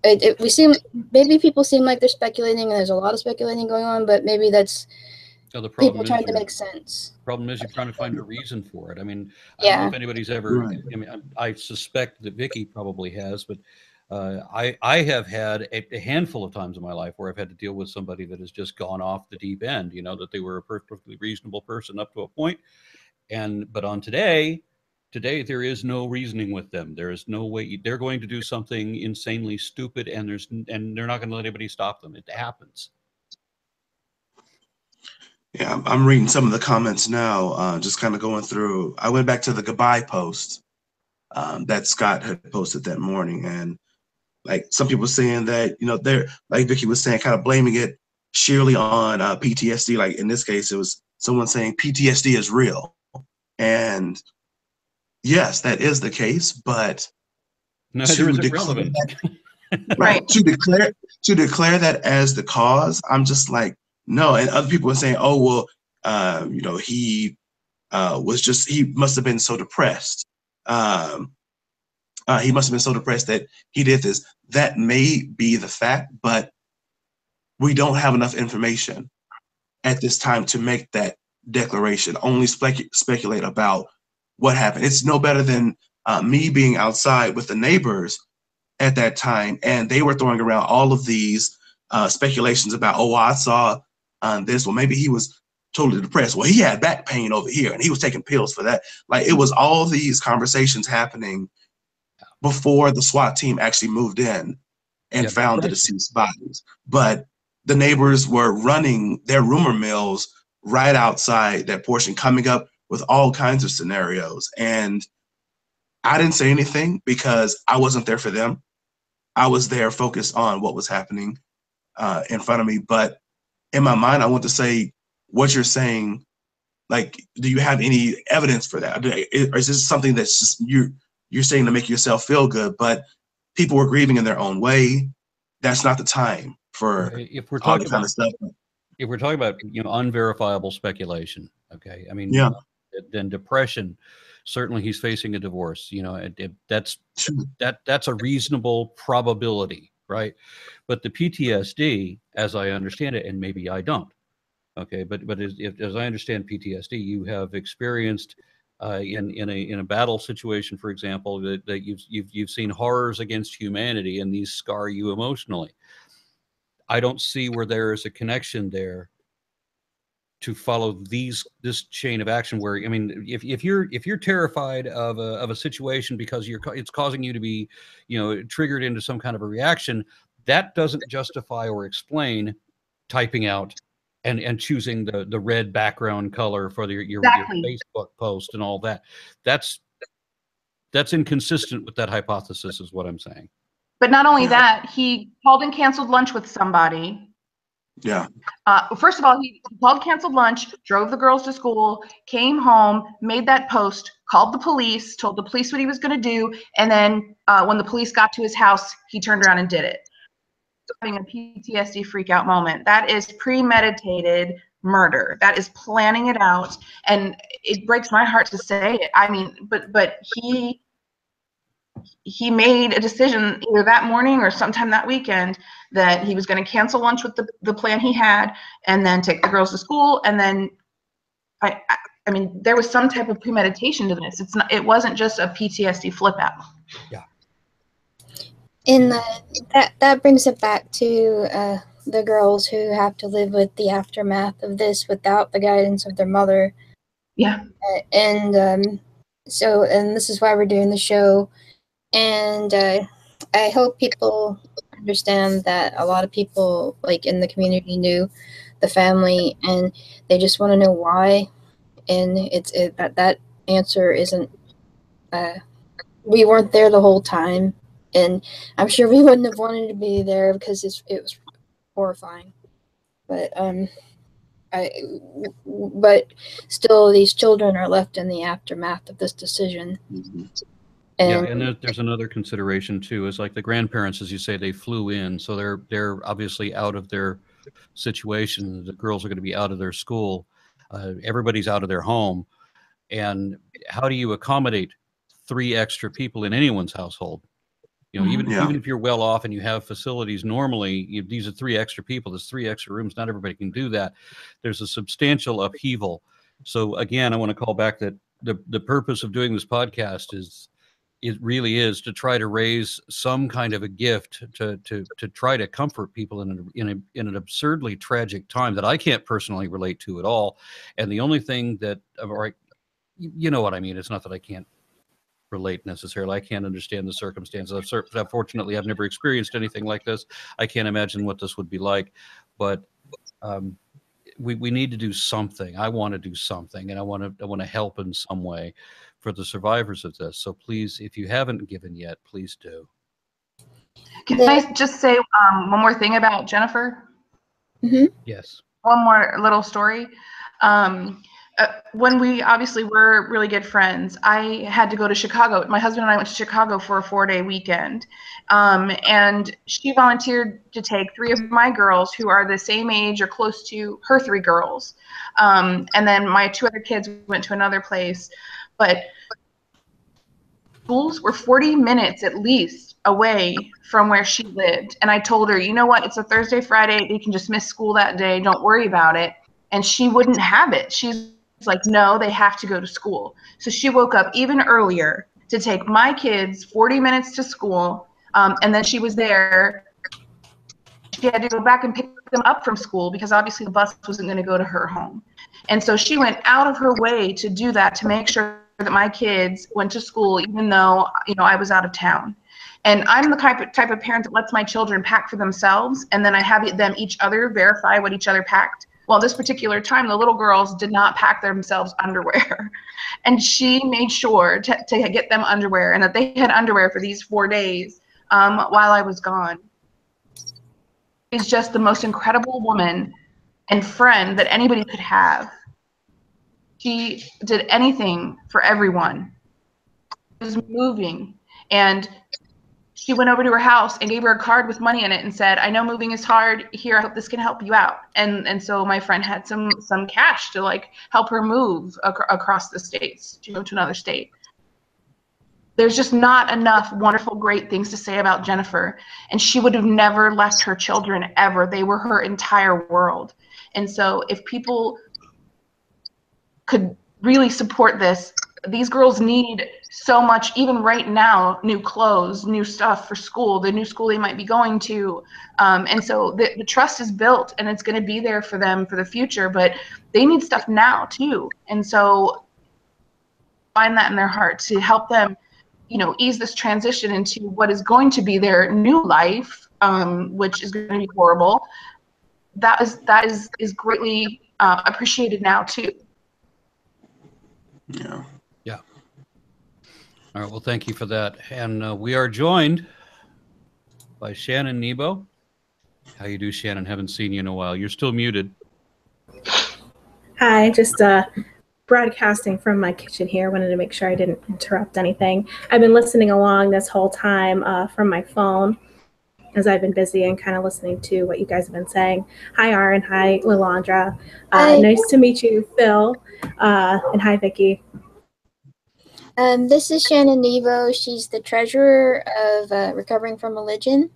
maybe people seem like they're speculating, and there's a lot of speculating going on, but maybe that's people trying to make sense. Problem is, you're trying to find a reason for it. I mean, I don't know if anybody's ever, I mean, I suspect that Vicky probably has, but I have had a handful of times in my life where I've had to deal with somebody that has just gone off the deep end, you know, that they were a perfectly reasonable person up to a point. But on today there is no reasoning with them. There is no way they're going to do something insanely stupid, and they're not going to let anybody stop them. It happens. Yeah, I'm reading some of the comments now, just kind of going through. I went back to the goodbye post that Scott had posted that morning, and like some people saying that, you know, they're, like Vicky was saying, kind of blaming it sheerly on PTSD. Like in this case, it was someone saying PTSD is real, and yes, that is the case. But no, to declare right, to declare that as the cause, I'm just like, no. And other people are saying, oh well, you know, he must have been so depressed. He must have been so depressed that he did this. That may be the fact, but we don't have enough information at this time to make that declaration. Only speculate about what happened. It's no better than me being outside with the neighbors at that time, and they were throwing around all of these speculations about, oh, I saw this. Well, maybe he was totally depressed. Well, he had back pain over here, and he was taking pills for that. Like, it was all these conversations happening before the SWAT team actually moved in and found the deceased bodies. But the neighbors were running their rumor mills right outside that portion, coming up with all kinds of scenarios. And I didn't say anything because I wasn't there for them. I was there focused on what was happening in front of me. But in my mind, I want to say, what you're saying, like, do you have any evidence for that? Or is this something that's just you're saying to make yourself feel good? But people were grieving in their own way. that's not the time for If we're all talking that kind about of stuff. if we're talking about unverifiable speculation, okay, I mean, Yeah. then depression, certainly he's facing a divorce. That's Sure. that's a reasonable probability, right? But the PTSD, as I understand it, and maybe I don't, okay, but as I understand PTSD, you have experienced in a battle situation, for example, that you've seen horrors against humanity, and these scar you emotionally. I don't see where there is a connection there to follow this chain of action. Where, I mean, if you're terrified of a situation because it's causing you to be, triggered into some kind of a reaction, that doesn't justify or explain typing out and choosing the red background color for your Exactly. Facebook post and all that. That's inconsistent with that hypothesis, is what I'm saying. But not only Yeah. that, he called and canceled lunch with somebody. Yeah. First of all, he called, canceled lunch, drove the girls to school, came home, made that post, called the police, told the police what he was going to do, and then when the police got to his house, he turned around and did it. Having a PTSD freak out moment. That is premeditated murder. That is planning it out, and it breaks my heart to say it. I mean, but he made a decision either that morning or sometime that weekend that he was going to cancel lunch with the plan he had, and then take the girls to school. And then I mean, there was some type of premeditation to this. It wasn't just a PTSD flip out. Yeah. And that brings it back to the girls who have to live with the aftermath of this without the guidance of their mother. Yeah. And this is why we're doing the show. And I hope people understand that a lot of people, like, in the community knew the family, and they just want to know why. And that answer isn't. We weren't there the whole time, and I'm sure we wouldn't have wanted to be there because it was horrifying. But but still, these children are left in the aftermath of this decision. Mm-hmm. And there's another consideration too, is like the grandparents, as you say, they flew in, so they're obviously out of their situation. The girls are going to be out of their school. Everybody's out of their home, and how do you accommodate 3 extra people in anyone's household? Even if you're well off and you have facilities, normally these are 3 extra people. There's 3 extra rooms. Not everybody can do that. There's a substantial upheaval. So again, I want to call back that the purpose of doing this podcast is. It really is to try to raise some kind of a gift to try to comfort people in an absurdly tragic time that I can't personally relate to at all. And the only thing that, you know what I mean? It's not that I can't relate necessarily. I can't understand the circumstances. Fortunately, I've never experienced anything like this. I can't imagine what this would be like, but we need to do something. I want to do something, and I want to help in some way for the survivors of this. So please, if you haven't given yet, please do. Can I just say one more thing about Jennifer? Mm-hmm. Yes. One more little story. When we obviously were really good friends, I had to go to Chicago. My husband and I went to Chicago for a 4-day weekend. And she volunteered to take 3 of my girls who are the same age or close to her 3 girls. And then my 2 other kids went to another place. But schools were 40 minutes at least away from where she lived. And I told her, you know what, it's a Thursday, Friday. You can just miss school that day. Don't worry about it. And she wouldn't have it. She's like, no, they have to go to school. So she woke up even earlier to take my kids 40 minutes to school. And then she was there. She had to go back and pick them up from school because obviously the bus wasn't going to go to her home. And so she went out of her way to do that, to make sure that my kids went to school, even though, I was out of town. And I'm the type of parent that lets my children pack for themselves, and then I have them each other verify what each other packed. Well, this particular time, the little girls did not pack themselves underwear. And she made sure to get them underwear, and that they had underwear for these 4 days while I was gone. She's just the most incredible woman and friend that anybody could have. She did anything for everyone. It was moving. And she went over to her house and gave her a card with money in it and said, "I know moving is hard. Here, I hope this can help you out." And so my friend had some cash to like help her move across the states to go to another state. There's just not enough wonderful, great things to say about Jennifer. And she would have never left her children ever. They were her entire world. And so if people could really support this, these girls need so much, even right now, new clothes, new stuff for school, the new school they might be going to. And so the trust is built and it's going to be there for them for the future, but they need stuff now too. And so find that in their heart to help them, you know, ease this transition into what is going to be their new life, which is going to be horrible. That is greatly appreciated now too. Yeah. Yeah. All right. Well, thank you for that. And we are joined by Shannon Nebo. How you do, Shannon? Haven't seen you in a while. You're still muted. Hi, just broadcasting from my kitchen here. Wanted to make sure I didn't interrupt anything. I've been listening along this whole time from my phone as I've been busy and kind of listening to what you guys have been saying. Hi, Aaron. Hi, Lilandra. Nice to meet you, Phil. And hi, Vicki. This is Shannon Nebo. She's the treasurer of Recovering from Religion,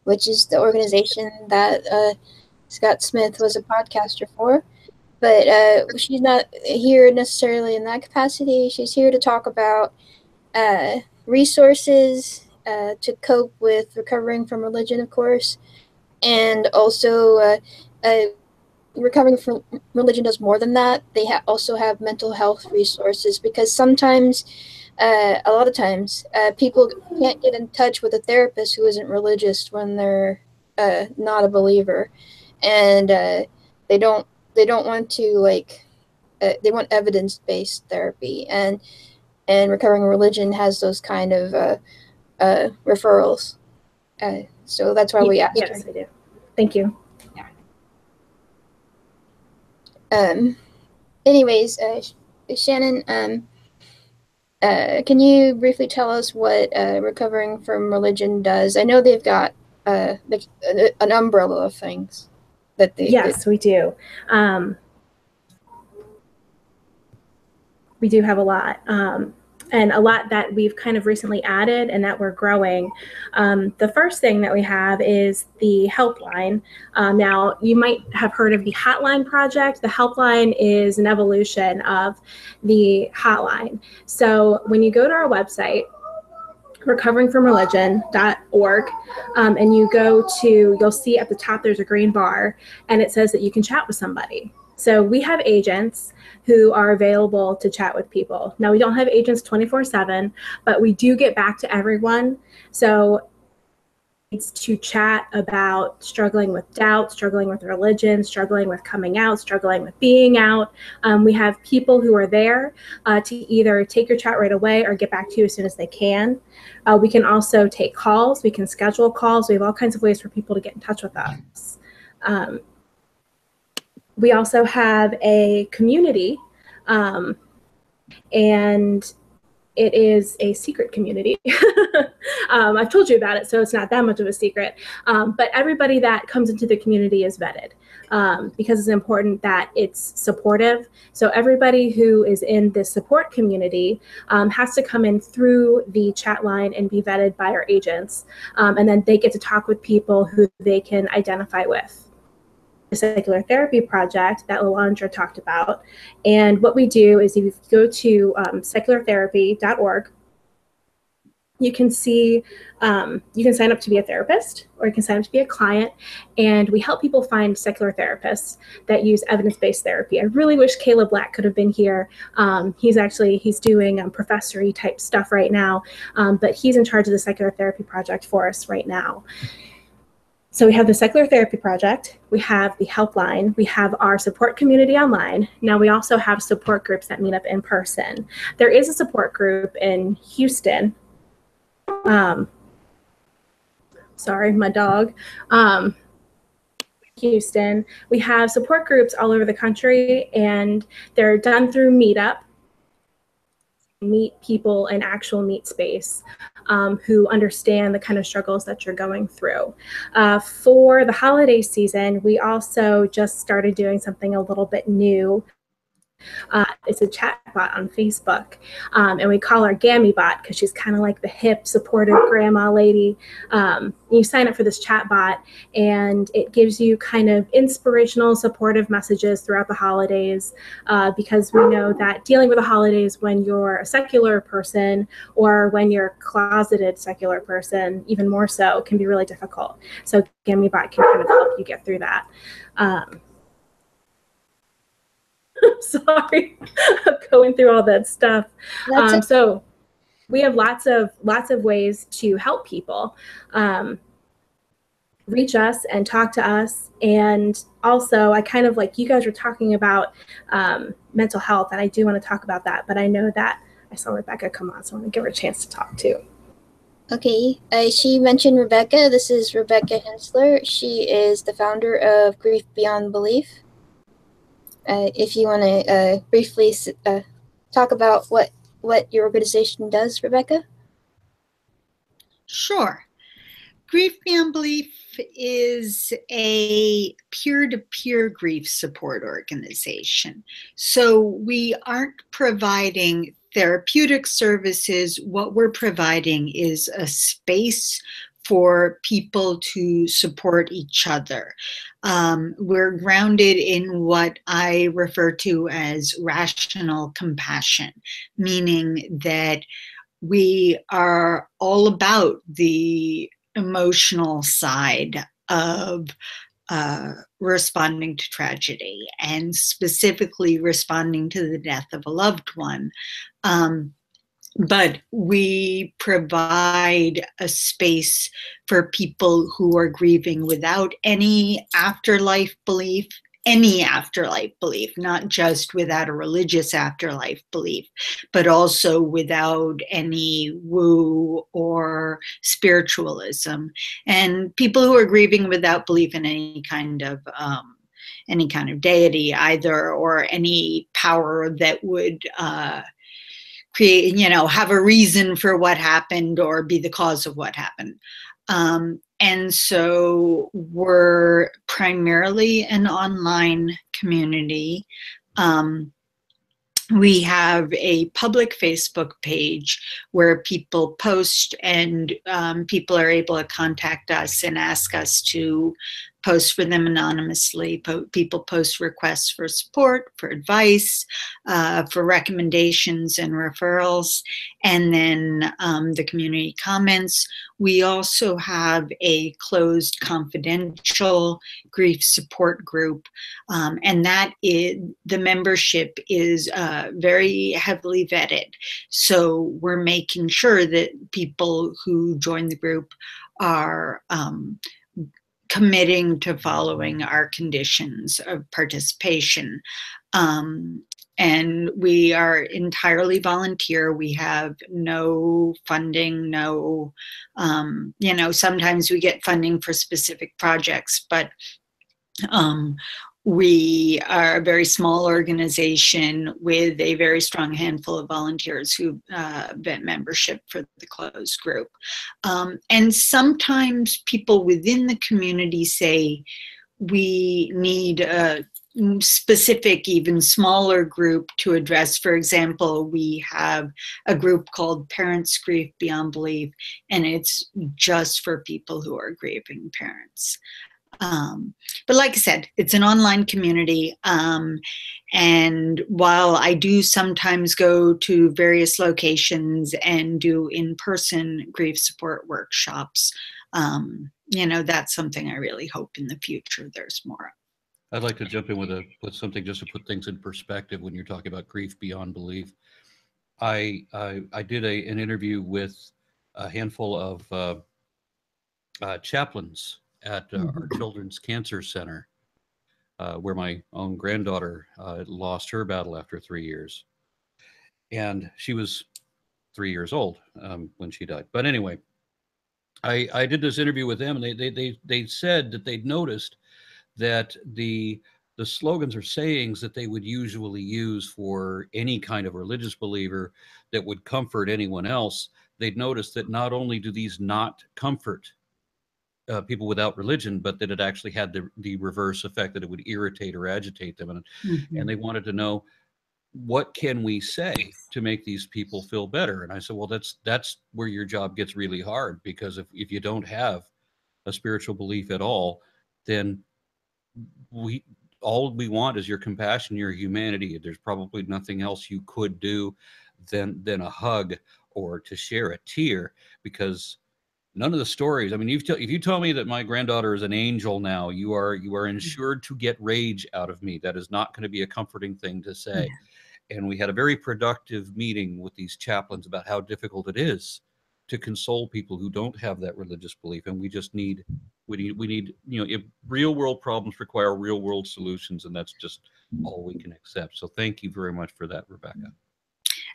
which is the organization that Scott Smith was a podcaster for. But she's not here necessarily in that capacity. She's here to talk about resources to cope with recovering from religion, of course. And also, recovering from religion does more than that. They also have mental health resources, because sometimes, a lot of times, people can't get in touch with a therapist who isn't religious when they're not a believer. And they don't want to, like, they want evidence-based therapy, and recovering religion has those kind of referrals. So that's why we asked her. Yes, I do. Thank you. Anyways, Shannon, can you briefly tell us what Recovering from Religion does? I know they've got an umbrella of things that they. Yes, we do. We do have a lot. And a lot that we've kind of recently added and that we're growing. The first thing that we have is the helpline. Now, you might have heard of the Hotline Project. The helpline is an evolution of the hotline. So when you go to our website, recoveringfromreligion.org, and you go to, you'll see at the top there's a green bar, and it says that you can chat with somebody. So we have agents who are available to chat with people. Now, we don't have agents 24/7, but we do get back to everyone. So it's to chat about struggling with doubt, struggling with religion, struggling with coming out, struggling with being out. We have people who are there to either take your chat right away or get back to you as soon as they can. We can also take calls. We can schedule calls. We have all kinds of ways for people to get in touch with us. We also have a community, and it is a secret community. I've told you about it, so it's not that much of a secret. But everybody that comes into the community is vetted, because it's important that it's supportive. So everybody who is in this support community has to come in through the chat line and be vetted by our agents. And then they get to talk with people who they can identify with. The Secular Therapy Project that Lilandra talked about. And what we do is if you go to seculartherapy.org, you can see, you can sign up to be a therapist, or you can sign up to be a client, and we help people find secular therapists that use evidence-based therapy. I really wish Caleb Black could have been here. He's doing professory type stuff right now, but he's in charge of the Secular Therapy Project for us right now. So we have the Secular Therapy Project, we have the helpline, we have our support community online. Now we also have support groups that meet up in person. There is a support group in Houston. Sorry, my dog. Houston. We have support groups all over the country, and they're done through Meetup. Meet people in actual meet space. who understand the kind of struggles that you're going through. For the holiday season, we also just started doing something a little bit new. It's a chat bot on Facebook, and we call her Gammy Bot because she's kind of like the hip, supportive grandma lady. You sign up for this chat bot, and it gives you kind of inspirational, supportive messages throughout the holidays, because we know that dealing with the holidays when you're a secular person or when you're a closeted secular person, even more so, can be really difficult. So Gammy Bot can kind of help you get through that. Sorry, I'm going through all that stuff. So we have lots of ways to help people reach us and talk to us. And also, I kind of, like you guys were talking about mental health, and I do want to talk about that, but I know that I saw Rebecca come on, so I want to give her a chance to talk too. Okay, she mentioned Rebecca. This is Rebecca Hensler. She is the founder of Grief Beyond Belief. If you want to briefly talk about what your organization does, Rebecca? Sure. Grief Beyond Belief is a peer-to-peer grief support organization. So we aren't providing therapeutic services. What we're providing is a space for people to support each other. We're grounded in what I refer to as rational compassion, meaning that we are all about the emotional side of responding to tragedy, and specifically responding to the death of a loved one. But we provide a space for people who are grieving without any afterlife belief, not just without a religious afterlife belief, but also without any woo or spiritualism, and people who are grieving without belief in any kind of deity either, or any power that would create, have a reason for what happened or be the cause of what happened. And so we're primarily an online community. We have a public Facebook page where people post, and people are able to contact us and ask us to post for them anonymously. People post requests for support, for advice, for recommendations and referrals, and then the community comments. We also have a closed confidential grief support group, and that is, the membership is very heavily vetted. So we're making sure that people who join the group are committing to following our conditions of participation. And we are entirely volunteer. We have no funding, sometimes we get funding for specific projects, but we are a very small organization with a very strong handful of volunteers who vet membership for the closed group. And sometimes people within the community say, we need a specific, even smaller group to address. For example, we have a group called Parents Grief Beyond Belief, and it's just for people who are grieving parents. But like I said, it's an online community. And while I do sometimes go to various locations and do in-person grief support workshops, that's something I really hope in the future there's more of. I'd like to jump in with something just to put things in perspective when you're talking about grief beyond belief. I did an interview with a handful of chaplains at our Children's Cancer Center, where my own granddaughter lost her battle after 3 years. And she was 3 years old when she died. But anyway, I did this interview with them, and they said that they'd noticed that the slogans or sayings that they would usually use for any kind of religious believer that would comfort anyone else, they'd noticed that not only do these not comfort people without religion, but that it actually had the reverse effect, that it would irritate or agitate them. And they wanted to know, what can we say to make these people feel better? And I said, well, that's where your job gets really hard, because if you don't have a spiritual belief at all, then all we want is your compassion, your humanity. There's probably nothing else you could do than a hug or to share a tear, because none of the stories, I mean, if you tell me that my granddaughter is an angel now, you are insured to get rage out of me. That is not going to be a comforting thing to say. And we had a very productive meeting with these chaplains about how difficult it is to console people who don't have that religious belief. And we need, if real world problems require real world solutions, and that's just all we can accept. So thank you very much for that, Rebecca.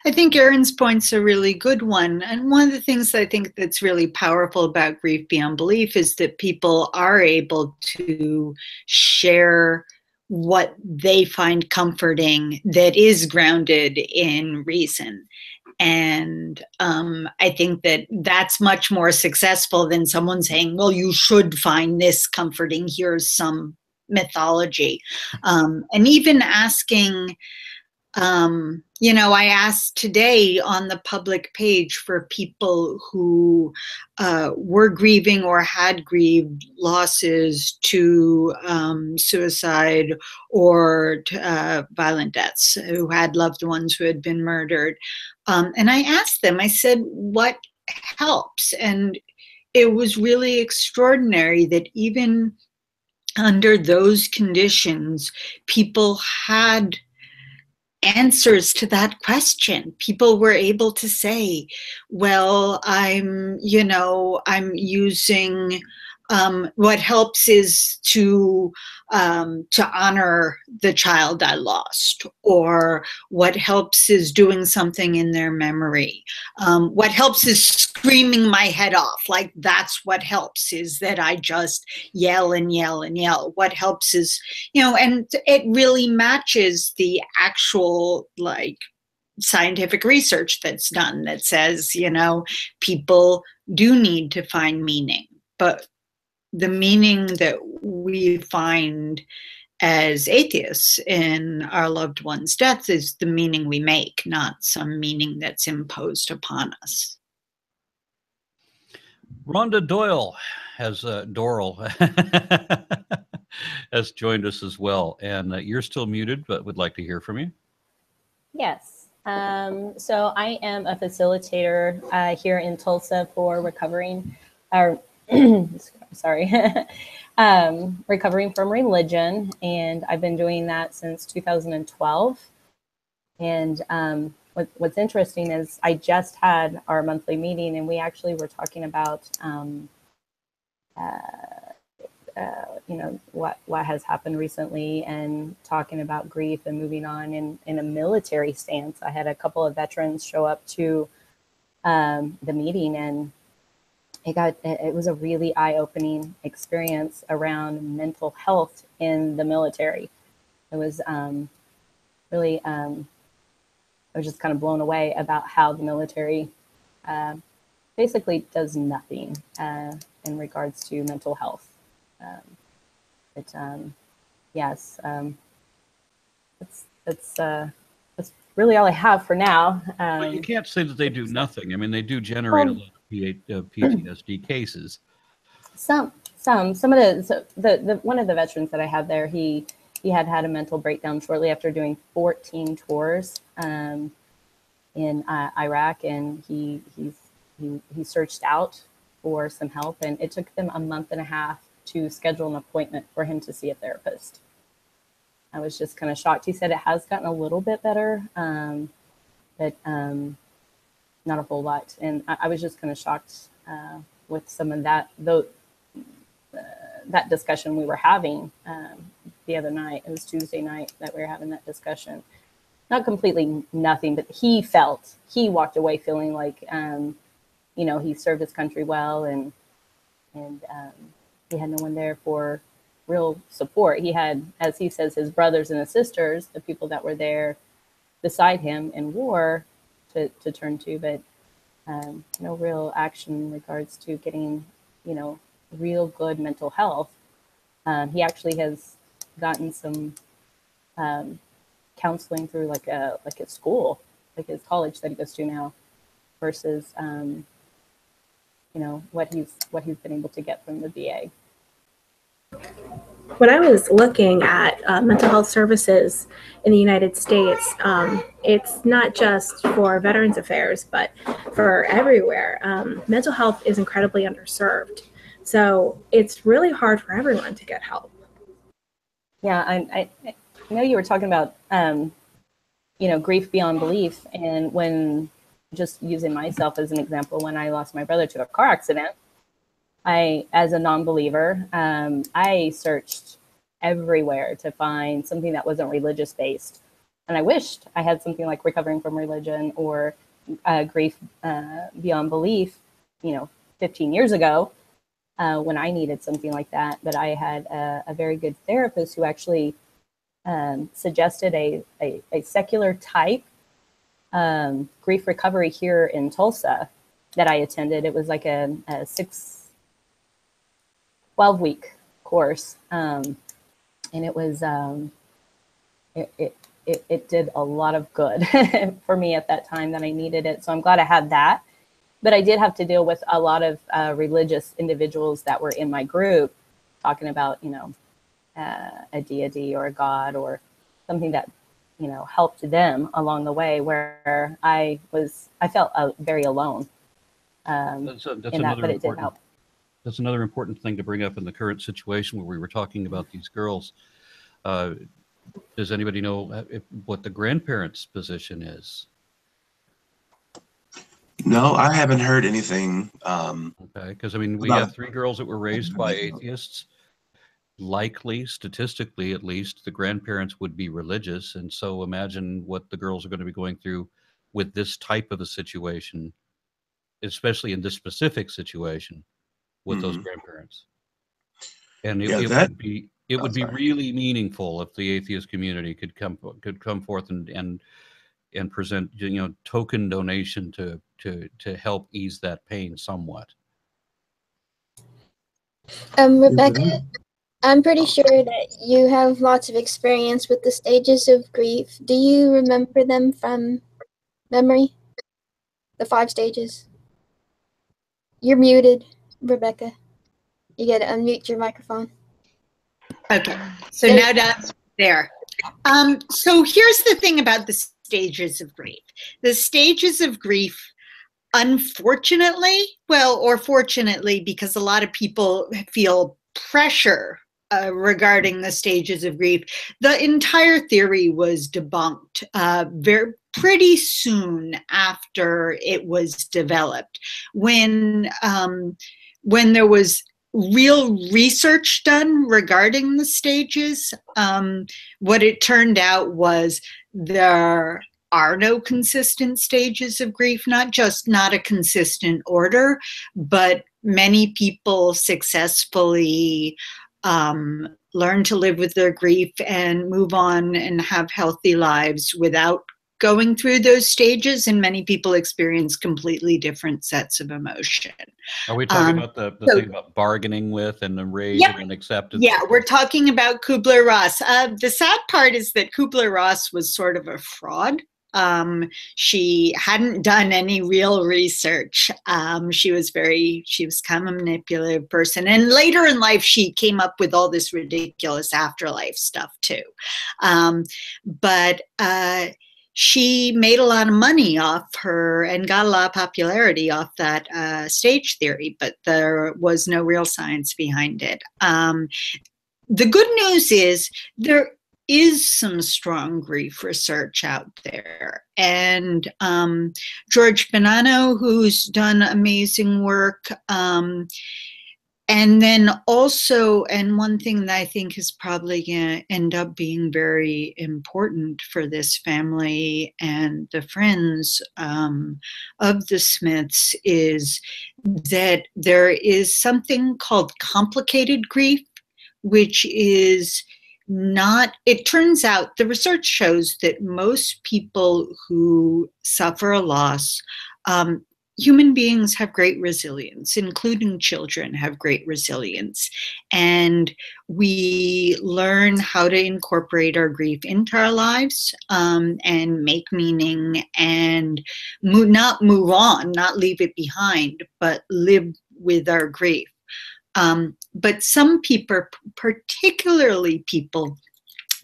I think Erin's point's a really good one. And one of the things I think that's really powerful about Grief Beyond Belief is that people are able to share what they find comforting that is grounded in reason. And I think that that's much more successful than someone saying, well, you should find this comforting, here's some mythology. And even asking, I asked today on the public page for people who were grieving or had grieved losses to suicide or to, violent deaths, who had loved ones who had been murdered. And I asked them, I said, what helps? And it was really extraordinary that even under those conditions, people had answers to that question. People were able to say, well, I'm using, what helps is to honor the child I lost, or what helps is doing something in their memory. What helps is screaming my head off. Like, that's what helps, is that I just yell and yell and yell. What helps is, and it really matches the actual, like, scientific research that's done that says, people do need to find meaning, but the meaning that we find as atheists in our loved ones' death is the meaning we make, not some meaning that's imposed upon us. Rhonda Doyle has has joined us as well, and you're still muted, but would like to hear from you. Yes. So I am a facilitator here in Tulsa for recovering from religion, and I've been doing that since 2012. And what's interesting is I just had our monthly meeting, and we actually were talking about what has happened recently, and talking about grief and moving on in a military stance. I had a couple of veterans show up to the meeting, and it was a really eye-opening experience around mental health in the military. It was really, I was just kind of blown away about how the military basically does nothing in regards to mental health. That's really all I have for now. But you can't say that they do nothing. I mean, they do generate a lot of PTSD cases. Some of the one of the veterans that I had there, he had a mental breakdown shortly after doing 14 tours in Iraq, and he searched out for some help, and it took them a month and a half to schedule an appointment for him to see a therapist. I was just kind of shocked. He said it has gotten a little bit better, but not a whole lot. And I was just kind of shocked with some of that, though, that discussion we were having the other night. It was Tuesday night that we were having that discussion. Not completely nothing, but he walked away feeling like, he served his country well, and he had no one there for real support. He had, as he says, his brothers and his sisters, the people that were there beside him in war, to turn to, but no real action in regards to getting, real good mental health. He actually has gotten some counseling through like a school, like his college that he goes to now, versus what he's been able to get from the VA. When I was looking at mental health services in the United States, it's not just for Veterans Affairs, but for everywhere. Mental health is incredibly underserved. So it's really hard for everyone to get help. Yeah, I know you were talking about, grief beyond belief. And when, just using myself as an example, when I lost my brother to a car accident, as a non-believer, I searched everywhere to find something that wasn't religious based. And I wished I had something like Recovering from Religion or Grief Beyond Belief, 15 years ago, when I needed something like that. But I had a very good therapist who actually suggested a secular type grief recovery here in Tulsa that I attended. It was like a 12-week course. And it was, it did a lot of good for me at that time that I needed it. So I'm glad I had that. But I did have to deal with a lot of religious individuals that were in my group talking about, a deity or a God or something that, helped them along the way, where I felt very alone. That's but it did help. That's another important thing to bring up in the current situation where we were talking about these girls. Does anybody know what the grandparents' position is? No, I haven't heard anything. Okay, because we have 3 girls that were raised by atheists. Likely, statistically at least, the grandparents would be religious, and so imagine what the girls are going to be going through with this type of a situation, especially in this specific situation with those grandparents. And it would be really meaningful if the atheist community could come forth and present token donation to help ease that pain somewhat. Rebecca, I'm pretty sure that you have lots of experience with the stages of grief. Do you remember them from memory? The 5 stages? You're muted, Rebecca. You gotta unmute your microphone. Okay, so now that's there. So here's the thing about the stages of grief. The stages of grief, unfortunately, or fortunately, because a lot of people feel pressure regarding the stages of grief, the entire theory was debunked pretty soon after it was developed. When there was real research done regarding the stages, what it turned out was there are no consistent stages of grief, not a consistent order, but many people successfully learn to live with their grief and move on and have healthy lives without going through those stages, and many people experience completely different sets of emotion. Are we talking about the thing about bargaining with and the rage and acceptance? Yeah, we're talking about Kubler-Ross. The sad part is that Kubler-Ross was sort of a fraud. She hadn't done any real research. She was kind of a manipulative person. And later in life, she came up with all this ridiculous afterlife stuff too. But she made a lot of money off her and got a lot of popularity off that stage theory, but there was no real science behind it. The good news is there is some strong grief research out there. And George Bonanno, who's done amazing work, and then also, and one thing that I think is probably going to end up being very important for this family and the friends of the Smiths is that there is something called complicated grief, which is not, it turns out the research shows that most people who suffer a loss human beings have great resilience, including children have great resilience. And we learn how to incorporate our grief into our lives, and make meaning, and not move on, not leave it behind, but live with our grief. But some people, particularly people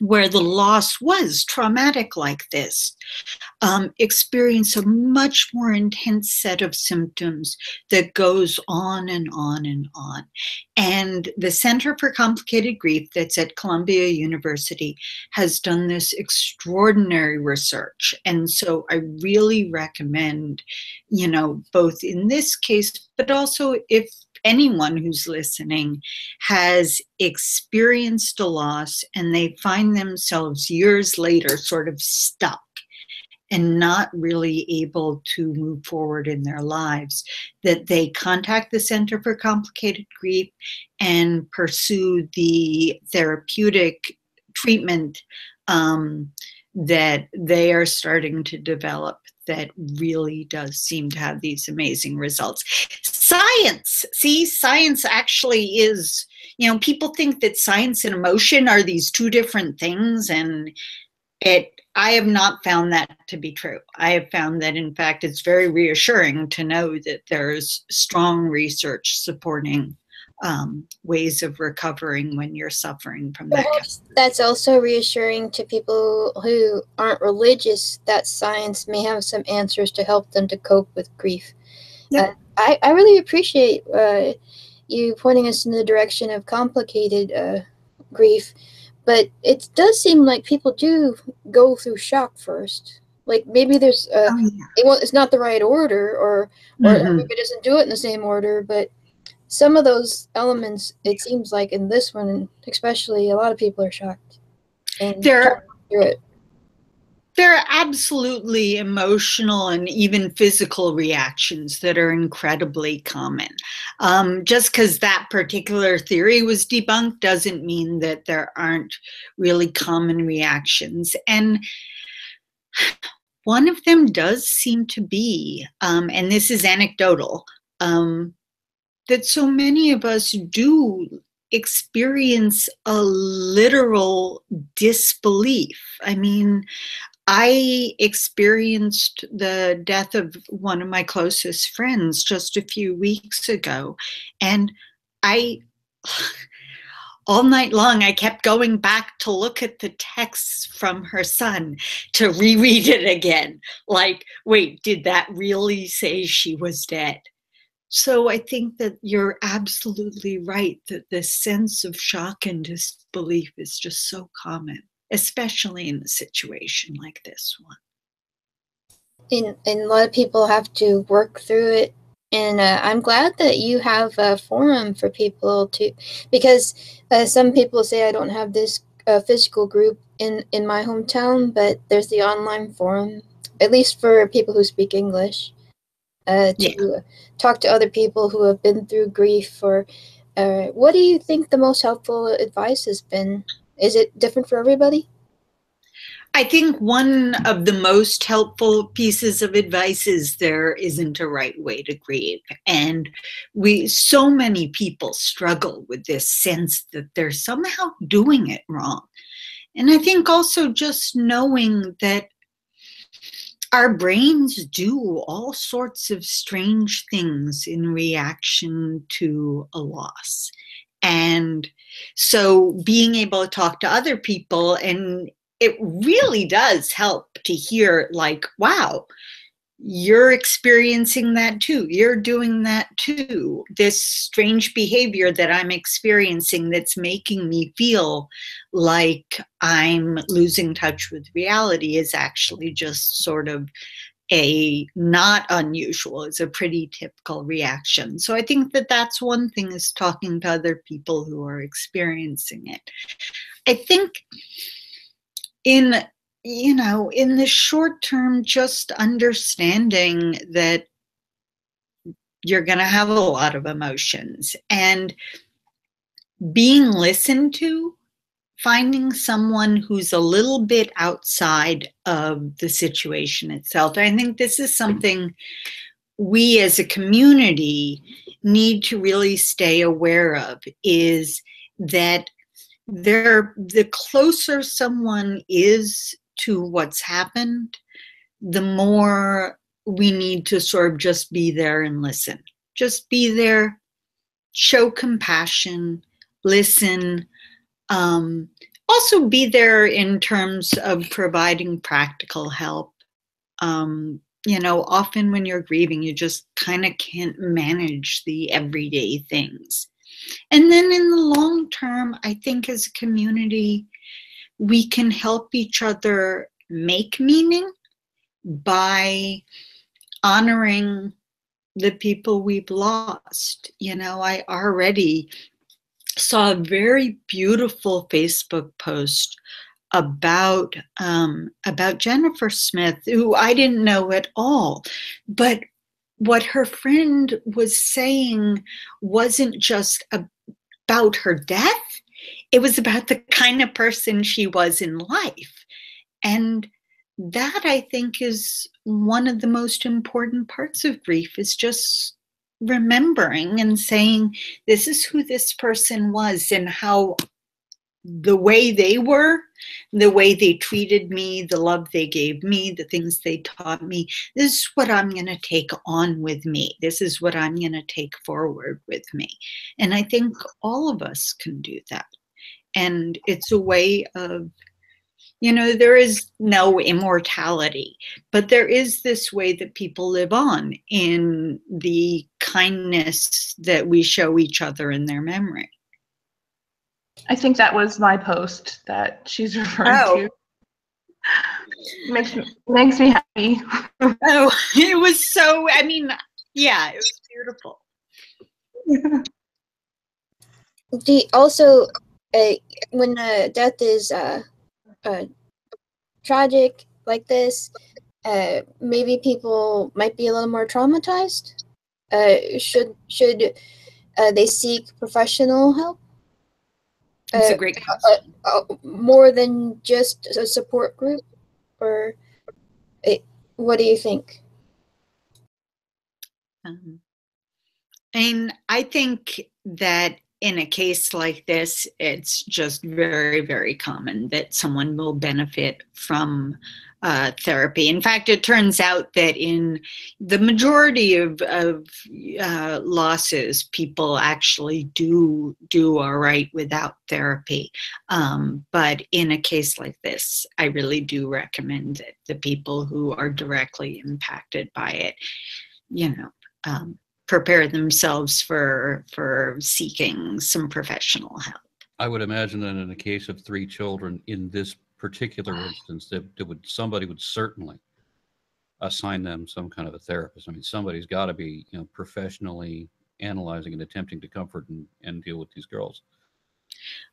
where the loss was traumatic like this, experience a much more intense set of symptoms that goes on and on and on. And the Center for Complicated Grief that's at Columbia University has done this extraordinary research. And so I really recommend, you know, both in this case, but also if anyone who's listening has experienced a loss and they find themselves years later sort of stuck and not really able to move forward in their lives, that they contact the Center for Complicated Grief and pursue the therapeutic treatment that they are starting to develop that really does seem to have these amazing results. Science, see, science actually is, you know, people think that science and emotion are these two different things, and I have not found that to be true. I have found that, in fact, it's very reassuring to know that there's strong research supporting ways of recovering when you're suffering from that. Perhaps that's also reassuring to people who aren't religious, that science may have some answers to help them to cope with grief. Yep. I really appreciate you pointing us in the direction of complicated grief, but it does seem like people do go through shock first. Like maybe there's it's not the right order, or everybody doesn't do it in the same order, but some of those elements, it seems like in this one especially, a lot of people are shocked and through it. There are absolutely emotional and even physical reactions that are incredibly common. Just because that particular theory was debunked doesn't mean that there aren't really common reactions. And one of them does seem to be, and this is anecdotal, that so many of us do experience a literal disbelief. I mean, I experienced the death of one of my closest friends just a few weeks ago, and all night long, I kept going back to look at the texts from her son to reread it again. Like, wait, did that really say she was dead? So I think that you're absolutely right that this sense of shock and disbelief is just so common, especially in a situation like this one. And a lot of people have to work through it. And I'm glad that you have a forum for people to, because some people say I don't have this physical group in my hometown, but there's the online forum, at least for people who speak English. To talk to other people who have been through grief. Or what do you think the most helpful advice has been? Is it different for everybody? I think one of the most helpful pieces of advice is there isn't a right way to grieve. And so many people struggle with this sense that they're somehow doing it wrong. And I think also just knowing that our brains do all sorts of strange things in reaction to a loss. And so being able to talk to other people, and it really does help to hear like, wow, you're experiencing that too. You're doing that too. This strange behavior that I'm experiencing that's making me feel like I'm losing touch with reality is actually just sort of a not unusual, it's a pretty typical reaction. So I think that that's one thing, is talking to other people who are experiencing it. I think in the short term, just understanding that you're going to have a lot of emotions and being listened to, finding someone who's a little bit outside of the situation itself. I think this is something we as a community need to really stay aware of is that the closer someone is to what's happened, the more we need to sort of just be there and listen. Just be there, show compassion, listen. Also be there in terms of providing practical help. You know, often when you're grieving, you just kind of can't manage the everyday things. And then in the long term, I think as a community, we can help each other make meaning by honoring the people we've lost. You know, I already saw a very beautiful Facebook post about Jennifer Smith, who I didn't know at all, but what her friend was saying wasn't just about her death, it was about the kind of person she was in life. And that, I think, is one of the most important parts of grief, is just remembering and saying, this is who this person was and how the way they were, the way they treated me, the love they gave me, the things they taught me, this is what I'm going to take on with me. This is what I'm going to take forward with me. And I think all of us can do that. And it's a way of, you know, there is no immortality, but there is this way that people live on in the kindness that we show each other in their memory. I think that was my post that she's referring to. Makes me happy. Oh, it was so, I mean, yeah, it was beautiful. Also, when death is tragic like this, maybe people might be a little more traumatized. Should they seek professional help? That's a great question. More than just a support group, or what do you think? And I think that in a case like this, it's just very, very common that someone will benefit from therapy. In fact, it turns out that in the majority of losses, people actually do all right without therapy. But in a case like this, I really do recommend that the people who are directly impacted by it, you know, prepare themselves for seeking some professional help. I would imagine that in the case of 3 children, in this particular instance, that somebody would certainly assign them some kind of a therapist. I mean, somebody's got to be, you know, professionally analyzing and attempting to comfort and deal with these girls.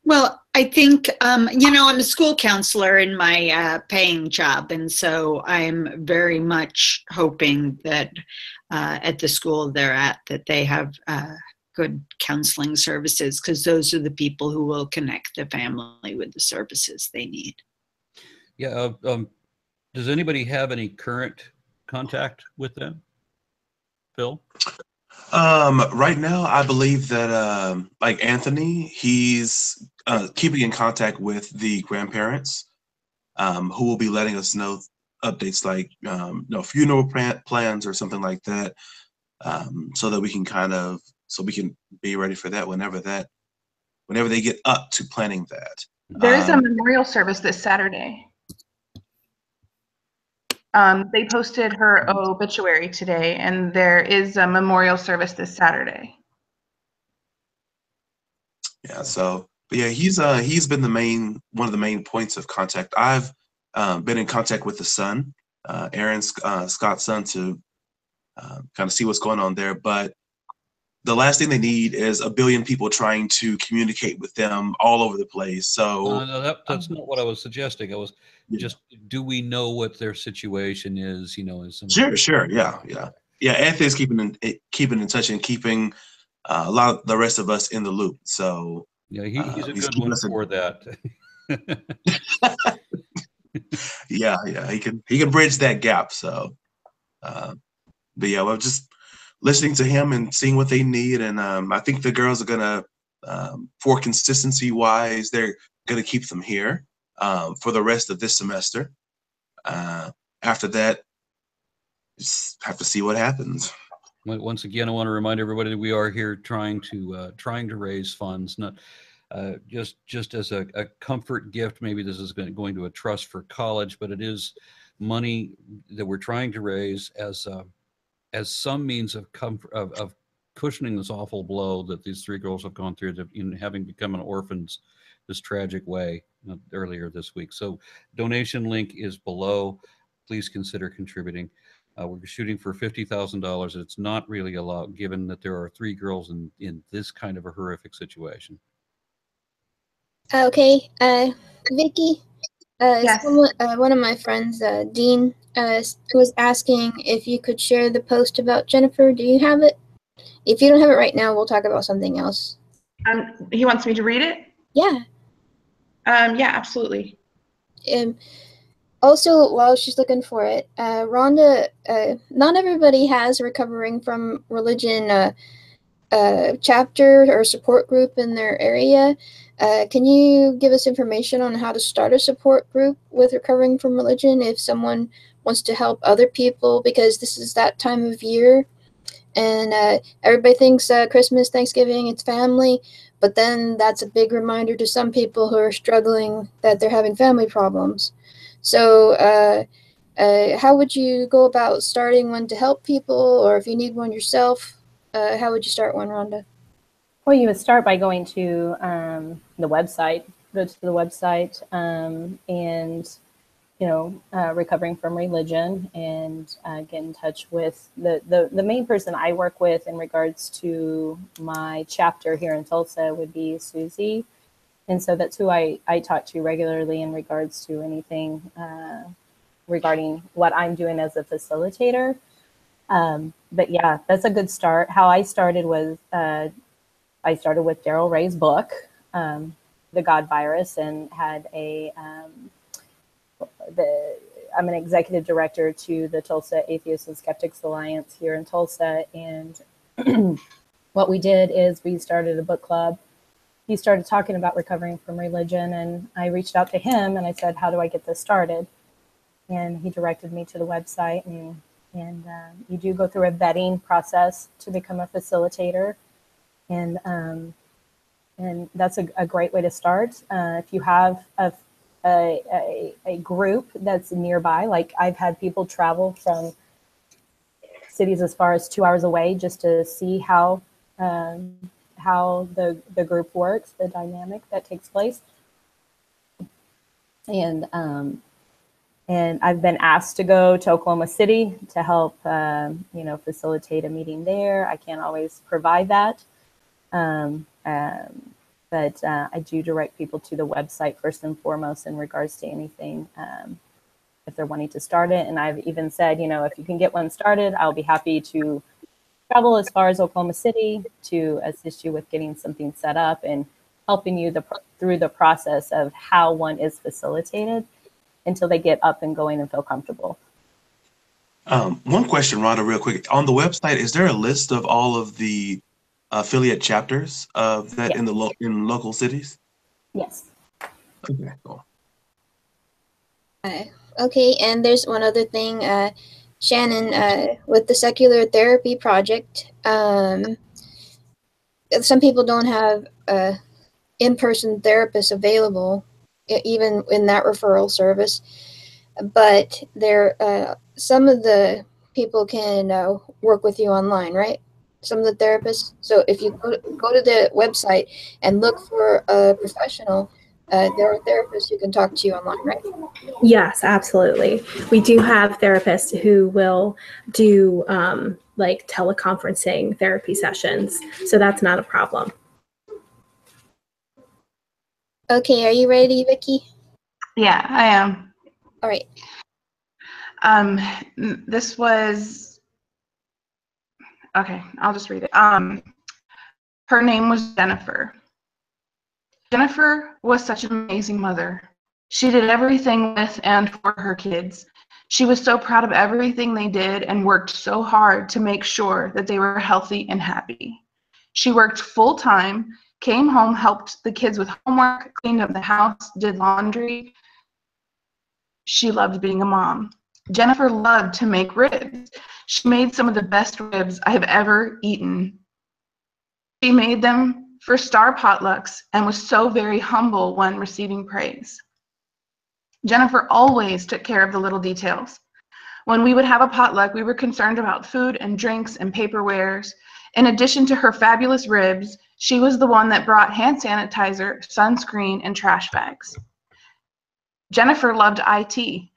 Well, I think, you know, I'm a school counselor in my paying job, and so I'm very much hoping that at the school they're at, that they have good counseling services, because those are the people who will connect the family with the services they need. Yeah. Does anybody have any current contact with them, Phil? Right now, I believe that like Anthony, he's keeping in contact with the grandparents, who will be letting us know updates like funeral plans or something like that, so that we can be ready for that whenever they get up to planning that. There is a memorial service this Saturday. They posted her obituary today, and there is a memorial service this Saturday. Yeah. So, but yeah, he's been one of the main points of contact. I've been in contact with the son, Aaron Scott's son, to kind of see what's going on there. But the last thing they need is a billion people trying to communicate with them all over the place. So no, that's not what I was suggesting. I was just, do we know what their situation is? You know, sure, yeah. Anthony's keeping in touch and keeping a lot of the rest of us in the loop. So yeah, he's a good one for that. yeah, he can bridge that gap. So, but yeah, we'll just listening to him and seeing what they need. And I think the girls are gonna, for consistency wise, they're gonna keep them here for the rest of this semester. After that, just have to see what happens. Once again, I want to remind everybody that we are here trying to raise funds, not just as a comfort gift. Maybe this is going to a trust for college, but it is money that we're trying to raise as some means of comfort, of cushioning this awful blow that these three girls have gone through, in having become an orphans this tragic way earlier this week. So donation link is below. Please consider contributing. We're shooting for $50,000. It's not really a lot, given that there are three girls in this kind of a horrific situation. Okay, Vicky, Yes. one of my friends, Dean, was asking if you could share the post about Jennifer. Do you have it? If you don't have it right now, we'll talk about something else. He wants me to read it? Yeah. Yeah, absolutely. Also, while she's looking for it, Rhonda, not everybody has Recovering from Religion chapter or support group in their area. Can you give us information on how to start a support group with Recovering from Religion if someone wants to help other people? Because this is that time of year, and everybody thinks Christmas, Thanksgiving, it's family, but then that's a big reminder to some people who are struggling that they're having family problems. So how would you go about starting one to help people, or if you need one yourself, how would you start one, Rhonda? Well, you would start by going to the website. Go to the website and, Recovering from Religion, and get in touch with the main person I work with in regards to my chapter here in Tulsa would be Susie. And so that's who I talk to regularly in regards to anything regarding what I'm doing as a facilitator. But yeah, that's a good start. How I started was I started with Daryl Ray's book, The God Virus, and had I'm an executive director to the Tulsa Atheists and Skeptics Alliance here in Tulsa. And what we did is we started a book club. He started talking about recovering from religion, and I reached out to him and I said, how do I get this started? And he directed me to the website, and you do go through a vetting process to become a facilitator. And that's a great way to start. If you have a group that's nearby, like I've had people travel from cities as far as 2 hours away just to see how the group works, the dynamic that takes place. And I've been asked to go to Oklahoma City to help, facilitate a meeting there. I can't always provide that. But I do direct people to the website first and foremost in regards to anything, if they're wanting to start it. And I've even said, if you can get one started, I'll be happy to travel as far as Oklahoma City to assist you with getting something set up and helping you through the process of how one is facilitated until they get up and going and feel comfortable. One question, Rhonda, real quick. On the website, is there a list of all of the affiliate chapters of that in local cities? Yes. Okay, cool. Okay, and there's one other thing, Shannon, with the Secular Therapy Project. Some people don't have in-person therapists available, even in that referral service. But some of the people can work with you online, right? Some of the therapists. So if you go to the website and look for a professional, there are therapists who can talk to you online, right? Yes, absolutely. We do have therapists who will do like teleconferencing therapy sessions. So that's not a problem. Okay, are you ready, Vicky? Yeah, I am. All right. This was, okay, I'll just read it. Her name was Jennifer. Jennifer was such an amazing mother. She did everything with and for her kids. She was so proud of everything they did and worked so hard to make sure that they were healthy and happy. She worked full time, came home, helped the kids with homework, cleaned up the house, did laundry. She loved being a mom. Jennifer loved to make ribs. She made some of the best ribs I have ever eaten. She made them for star potlucks and was so very humble when receiving praise. Jennifer always took care of the little details. When we would have a potluck, we were concerned about food and drinks and paperwares. In addition to her fabulous ribs, she was the one that brought hand sanitizer, sunscreen, and trash bags. Jennifer loved IT.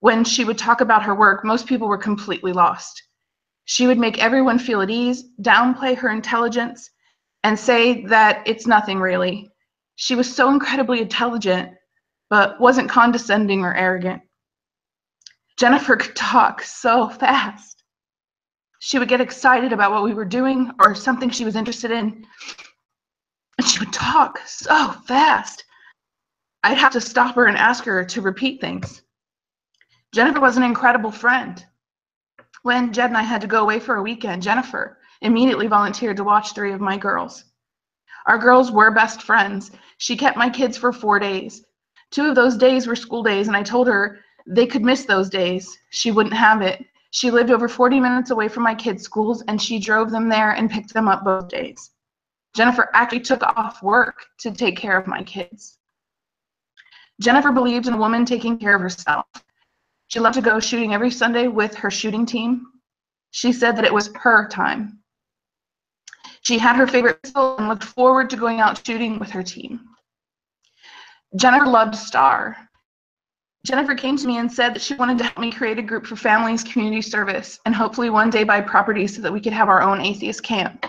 When she would talk about her work, most people were completely lost. She would make everyone feel at ease, downplay her intelligence, and say that it's nothing really. She was so incredibly intelligent, but wasn't condescending or arrogant. Jennifer could talk so fast. She would get excited about what we were doing or something she was interested in, and she would talk so fast. I'd have to stop her and ask her to repeat things. Jennifer was an incredible friend. When Jed and I had to go away for a weekend, Jennifer immediately volunteered to watch 3 of my girls. Our girls were best friends. She kept my kids for 4 days. 2 of those days were school days, and I told her they could miss those days. She wouldn't have it. She lived over 40 minutes away from my kids' schools, and she drove them there and picked them up both days. Jennifer actually took off work to take care of my kids. Jennifer believed in a woman taking care of herself. She loved to go shooting every Sunday with her shooting team. She said that it was her time. She had her favorite pistol and looked forward to going out shooting with her team. Jennifer loved STAR. Jennifer came to me and said that she wanted to help me create a group for families, community service, and hopefully one day buy property so that we could have our own atheist camp.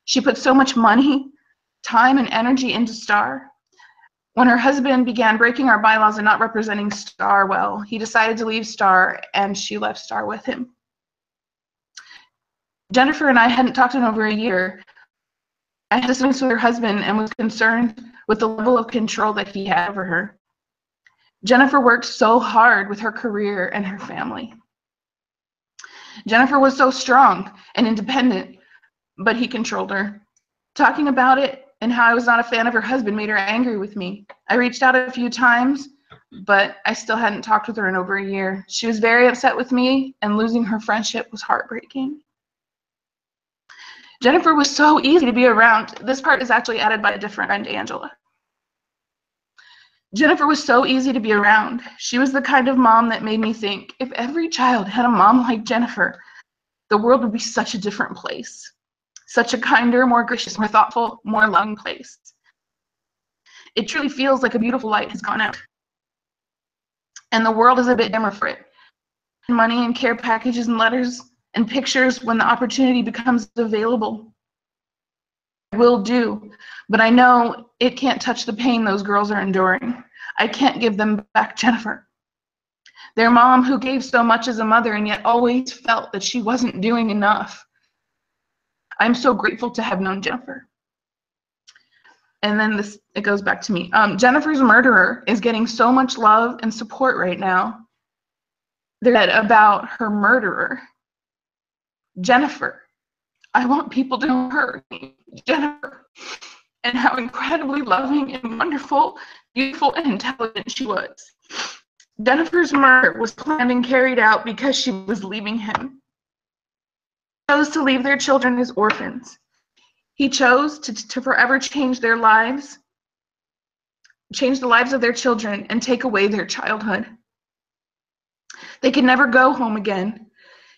She put so much money, time, and energy into STAR. When her husband began breaking our bylaws and not representing STAR well, he decided to leave STAR, and she left STAR with him. Jennifer and I hadn't talked in over a year. I had discussed with her husband and was concerned with the level of control that he had over her. Jennifer worked so hard with her career and her family. Jennifer was so strong and independent, but he controlled her. Talking about it and how I was not a fan of her husband made her angry with me. I reached out a few times, but I still hadn't talked with her in over a year. She was very upset with me, and losing her friendship was heartbreaking. Jennifer was so easy to be around. This part is actually added by a different friend, Angela. Jennifer was so easy to be around. She was the kind of mom that made me think, if every child had a mom like Jennifer, the world would be such a different place. Such a kinder, more gracious, more thoughtful, more loving place. It truly feels like a beautiful light has gone out. And the world is a bit dimmer for it. Money and care packages and letters and pictures when the opportunity becomes available. I will do, but I know it can't touch the pain those girls are enduring. I can't give them back Jennifer. Their mom who gave so much as a mother and yet always felt that she wasn't doing enough. I'm so grateful to have known Jennifer. And then it goes back to me. Jennifer's murderer is getting so much love and support right now. They're said about her murderer, Jennifer. I want people to know her, Jennifer, and how incredibly loving and wonderful, beautiful, and intelligent she was. Jennifer's murder was planned and carried out because she was leaving him. He chose to leave their children as orphans. He chose to forever change their lives, change the lives of their children, and take away their childhood. They could never go home again.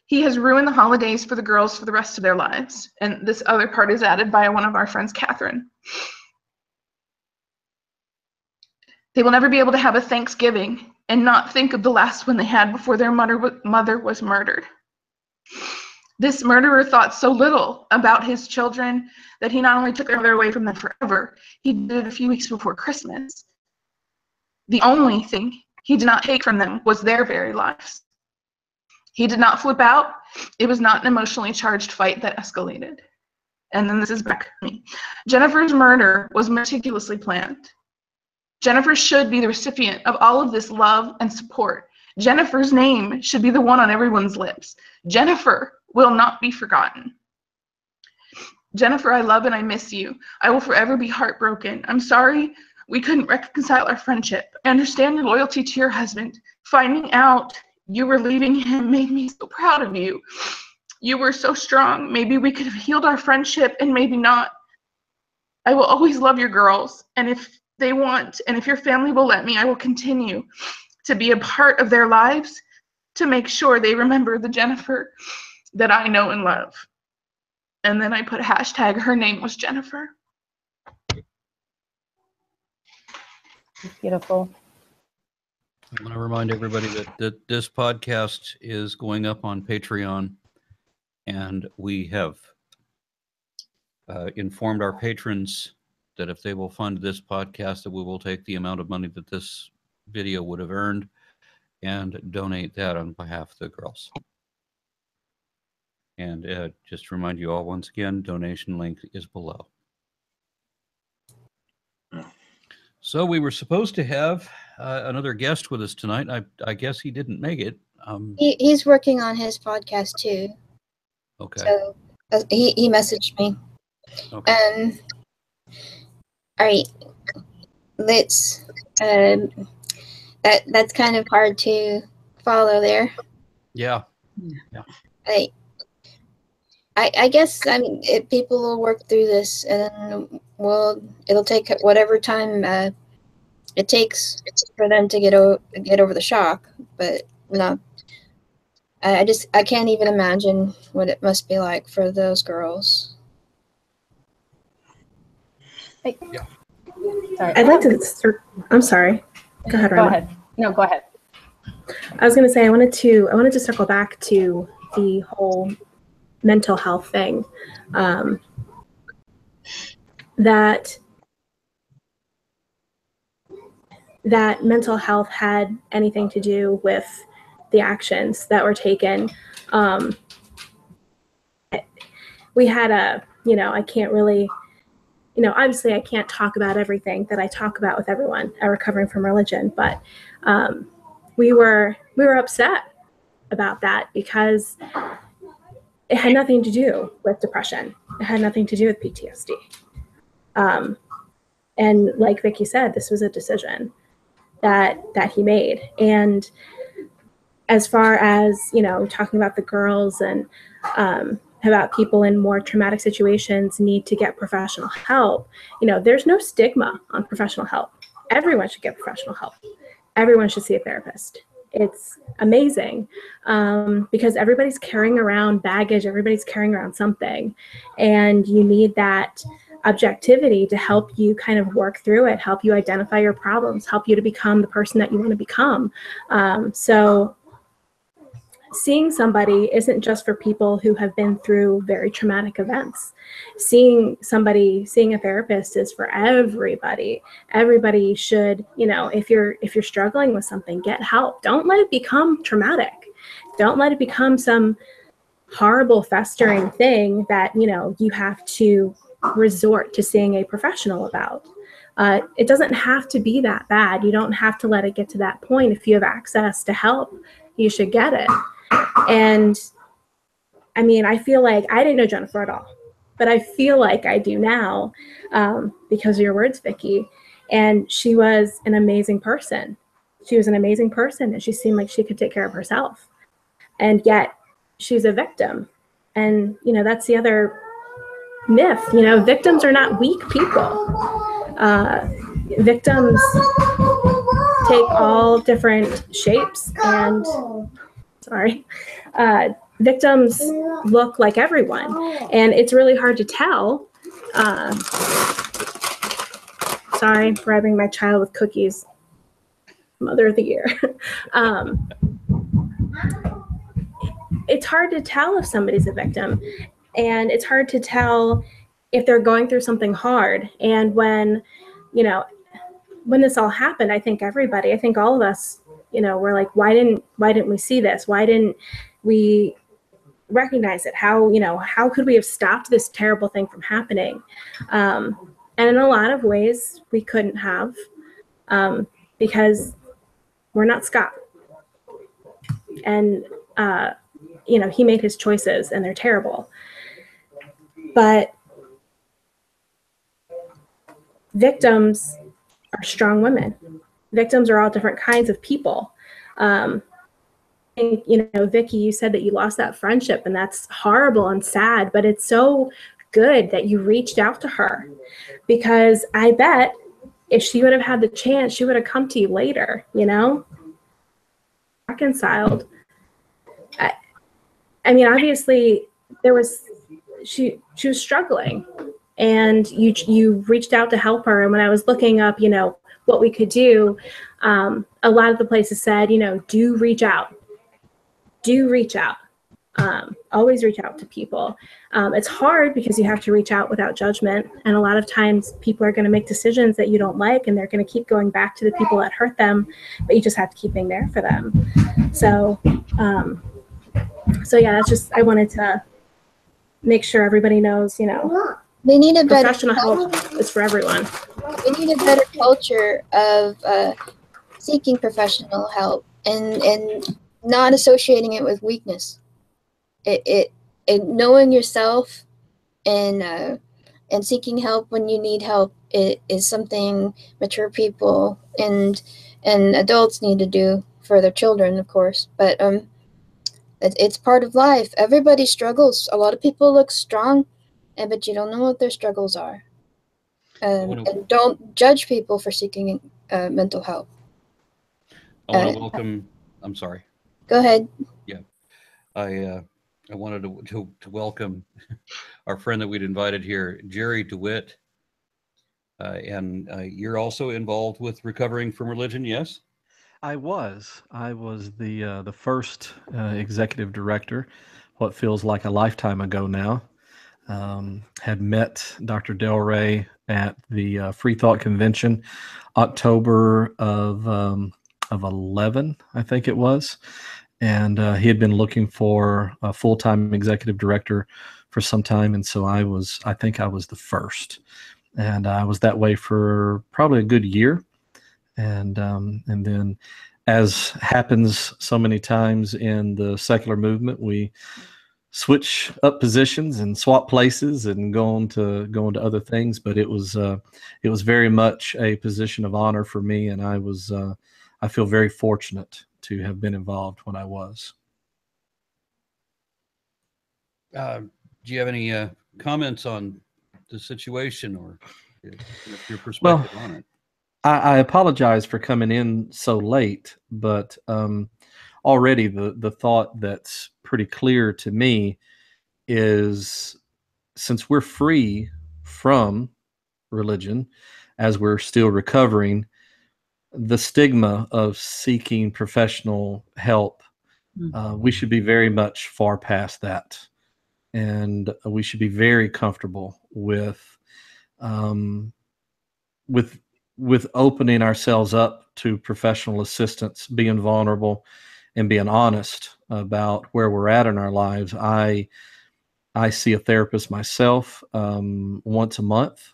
He has ruined the holidays for the girls for the rest of their lives. And this other part is added by one of our friends, Catherine. They will never be able to have a Thanksgiving and not think of the last one they had before their mother was murdered. This murderer thought so little about his children that he not only took their mother away from them forever, he did it a few weeks before Christmas. The only thing he did not take from them was their very lives. He did not flip out. It was not an emotionally charged fight that escalated. And then this is back to me. Jennifer's murder was meticulously planned. Jennifer should be the recipient of all of this love and support Jennifer's name should be the one on everyone's lips. Jennifer will not be forgotten. Jennifer, I love and I miss you. I will forever be heartbroken. I'm sorry we couldn't reconcile our friendship. I understand your loyalty to your husband. Finding out you were leaving him made me so proud of you. You were so strong. Maybe we could have healed our friendship and maybe not. I will always love your girls. And if they want, and if your family will let me, I will continue to be a part of their lives to make sure they remember the Jennifer that I know and love. And then I put hashtag, her name was Jennifer. Beautiful. I want to remind everybody that this podcast is going up on Patreon, and we have informed our patrons that if they will fund this podcast, that we will take the amount of money that this video would have earned and donate that on behalf of the girls. And just to remind you all once again, donation link is below. So we were supposed to have another guest with us tonight. I guess he didn't make it. He's working on his podcast too. Okay. So he messaged me. Okay. All right. Let's. That's kind of hard to follow there. Yeah. I guess, I mean, people will work through this, and it'll take whatever time it takes for them to get over the shock. But no, I can't even imagine what it must be like for those girls. Yeah. Sorry. I'd like to. I'm sorry. Go ahead, Rama. Go ahead. No, go ahead. I was going to say I wanted to circle back to the whole mental health thing. That mental health had anything to do with the actions that were taken. We had I can't really, obviously I can't talk about everything that I talk about with everyone recovering from religion, but we were upset about that because it had nothing to do with depression. It had nothing to do with PTSD. And like Vicki said, this was a decision that he made. And as far as, talking about the girls and about people in more traumatic situations need to get professional help, there's no stigma on professional help. Everyone should get professional help. Everyone should see a therapist. It's amazing because everybody's carrying around baggage, everybody's carrying around something, and you need that objectivity to help you kind of work through it, help you identify your problems, help you to become the person that you want to become. So seeing somebody isn't just for people who have been through very traumatic events. Seeing a therapist is for everybody. Everybody should, if you're struggling with something, get help. Don't let it become traumatic. Don't let it become some horrible festering thing that, you have to resort to seeing a professional about. It doesn't have to be that bad. You don't have to let it get to that point. If you have access to help, you should get it. And I mean, I feel like I didn't know Jennifer at all, but I feel like I do now because of your words, Vicki. And she was an amazing person. She was an amazing person, and she seemed like she could take care of herself. And yet she's a victim. And, that's the other myth. Victims are not weak people. Victims take all different shapes and victims look like everyone, and it's really hard to tell. Sorry, bribing my child with cookies. Mother of the Year. It's hard to tell if somebody's a victim, and it's hard to tell if they're going through something hard. And when this all happened, I think all of us, we're like, why didn't we see this? Why didn't we recognize it? How could we have stopped this terrible thing from happening? And in a lot of ways we couldn't have, because we're not Scott. and he made his choices, and they're terrible. But victims are strong women. Victims are all different kinds of people. And, Vicki, you said that you lost that friendship, and that's horrible and sad, but it's so good that you reached out to her, because I bet if she would have had the chance, she would have come to you later, reconciled. I mean, obviously she was struggling, and you reached out to help her. And when I was looking up, what we could do, a lot of the places said, do reach out. Always reach out to people. It's hard because you have to reach out without judgment. And a lot of times people are going to make decisions that you don't like, and they're going to keep going back to the people that hurt them, but you just have to keep being there for them. So yeah, that's just, I wanted to make sure everybody knows, They need a better professional help is for everyone. We need a better culture of seeking professional help and not associating it with weakness. It knowing yourself and seeking help when you need help is something mature people and adults need to do for their children, of course. But it's part of life. Everybody struggles. A lot of people look strong, but you don't know what their struggles are. And don't judge people for seeking mental help. I want to welcome. I'm sorry. Go ahead. Yeah, I wanted to welcome our friend that we'd invited here, Jerry DeWitt, and you're also involved with Recovering from Religion, yes? I was the first executive director, what feels like a lifetime ago now. Had met Dr. Del Rey at the Free Thought Convention, October of 11, I think it was. And he had been looking for a full-time executive director for some time. And so I think I was the first. And I was that way for probably a good year. And then, as happens so many times in the secular movement, we switch up positions and swap places and go on to other things. But it was very much a position of honor for me, and I feel very fortunate to have been involved when I was. Do you have any comments on the situation or your perspective on it? I apologize for coming in so late, but already the thought that's pretty clear to me is, since we're free from religion, as we're still recovering, the stigma of seeking professional help, we should be very much far past that. And we should be very comfortable with opening ourselves up to professional assistance, being vulnerable, and being honest about where we're at in our lives. I see a therapist myself once a month,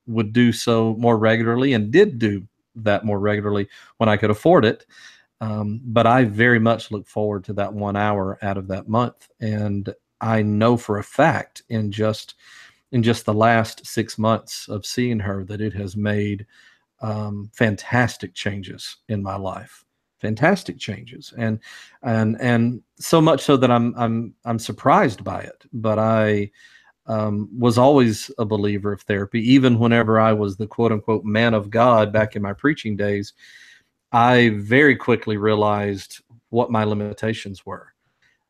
would do so more regularly, and did do that more regularly when I could afford it. But I very much look forward to that 1 hour out of that month. And I know for a fact in just the last 6 months of seeing her that it has made fantastic changes in my life, fantastic changes, and so much so that I'm surprised by it. But I was always a believer of therapy, even whenever I was the quote unquote man of God back in my preaching days. I very quickly realized what my limitations were,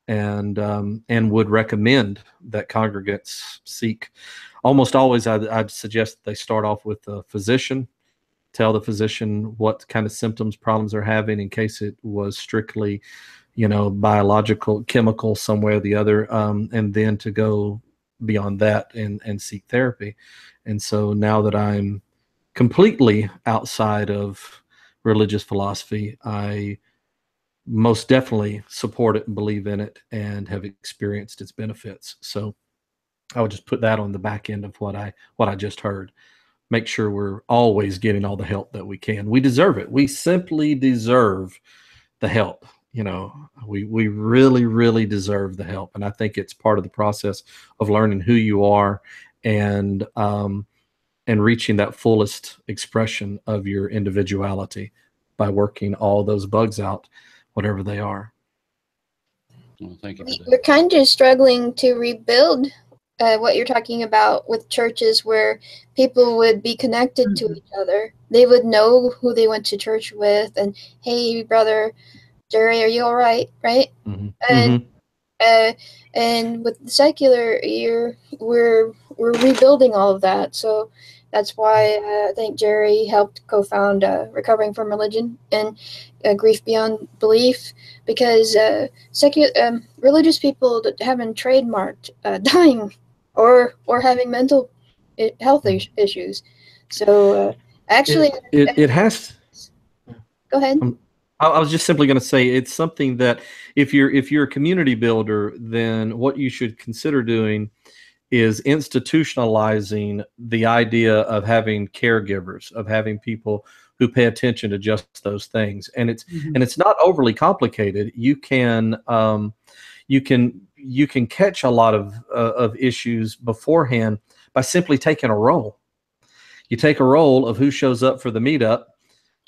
and would recommend that congregants seek. Almost always, I'd suggest that they start off with a physician. Tell the physician what kind of symptoms, problems they're having, in case it was strictly, biological, chemical, some way or the other, and then to go beyond that and seek therapy. And so now that I'm completely outside of religious philosophy, I most definitely support it and believe in it and have experienced its benefits. So I would just put that on the back end of what I just heard. Make sure we're always getting all the help that we can. We deserve it. We simply deserve the help. you know, we really, really deserve the help. And I think it's part of the process of learning who you are and reaching that fullest expression of your individuality by working all those bugs out, whatever they are. Well, thank you for that. We're kind of struggling to rebuild what you're talking about with churches where people would be connected to each other. They would know who they went to church with, and hey, brother Jerry, are you all right? Right? Mm-hmm. And with the secular, we're rebuilding all of that. So that's why I think Jerry helped co-found Recovering from Religion and Grief Beyond Belief, because religious people that haven't trademarked dying or having mental health issues. So actually, it has. Go ahead. I was just simply going to say it's something that if you're a community builder, then what you should consider doing is institutionalizing the idea of having caregivers, of having people who pay attention to just those things. And it's not overly complicated. You can catch a lot of issues beforehand by simply taking a roll. You take a roll of who shows up for the meetup,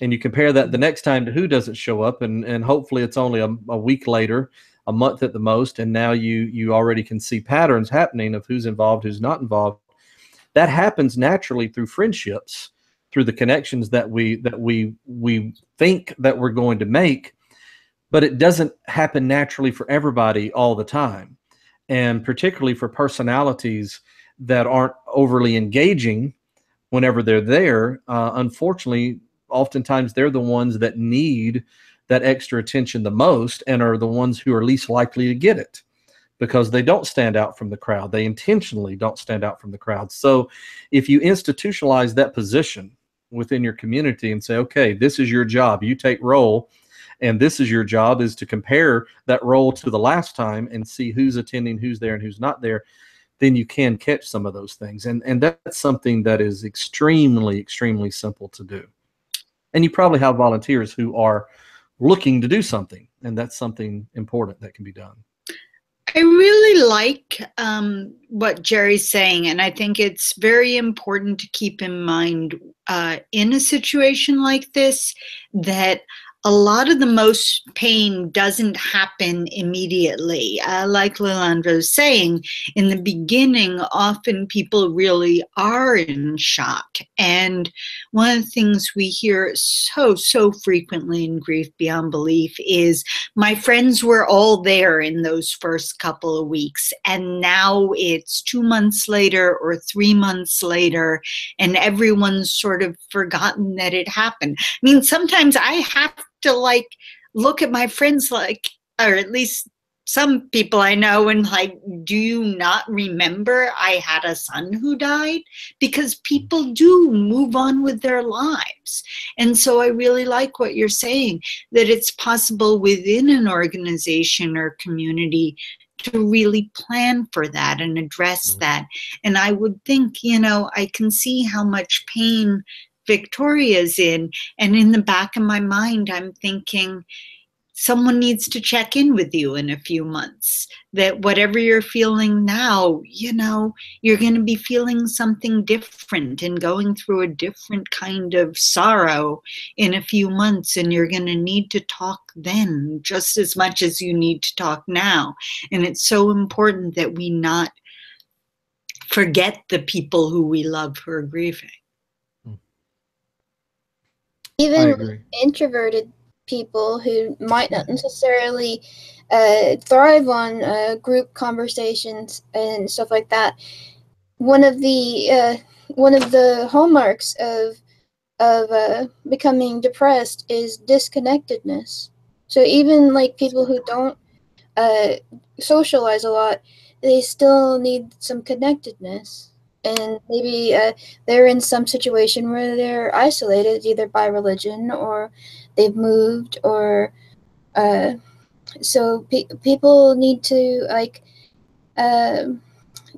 and you compare that the next time to who doesn't show up, and hopefully it's only a week later, a month at the most, and now you already can see patterns happening of who's involved, who's not involved. That happens naturally through friendships, through the connections that we think that we're going to make, but it doesn't happen naturally for everybody all the time, and particularly for personalities that aren't overly engaging whenever they're there. Unfortunately, oftentimes they're the ones that need that extra attention the most and are the ones who are least likely to get it because they don't stand out from the crowd. They intentionally don't stand out from the crowd. So if you institutionalize that position within your community and say, okay, this is your job, you take roll, and this is your job, is to compare that roll to the last time and see who's attending, who's there, and who's not there, then you can catch some of those things. And that's something that is extremely, extremely simple to do. And you probably have volunteers who are looking to do something, and that's something important that can be done. I really like what Jerry's saying, and I think it's very important to keep in mind in a situation like this that a lot of the most pain doesn't happen immediately. Like Lelandro's saying, in the beginning, often people really are in shock. And one of the things we hear so frequently in Grief Beyond Belief is, my friends were all there in those first couple of weeks, and now it's 2 months later or 3 months later, and everyone's sort of forgotten that it happened. I mean, sometimes I have to like look at my friends, like, or at least some people I know, and like, do you not remember I had a son who died? Because people do move on with their lives. And so I really like what you're saying, that it's possible within an organization or community to really plan for that and address that. And I would think, you know, I can see how much pain Victoria's in, and in the back of my mind I'm thinking someone needs to check in with you in a few months, that whatever you're feeling now, you know, you're going to be feeling something different and going through a different kind of sorrow in a few months, and you're going to need to talk then just as much as you need to talk now. And it's so important that we not forget the people who we love who are grieving. Even introverted people who might not necessarily thrive on group conversations and stuff like that. One of the hallmarks of becoming depressed is disconnectedness. So even like people who don't socialize a lot, they still need some connectedness. And maybe they're in some situation where they're isolated, either by religion or they've moved, or so people need to like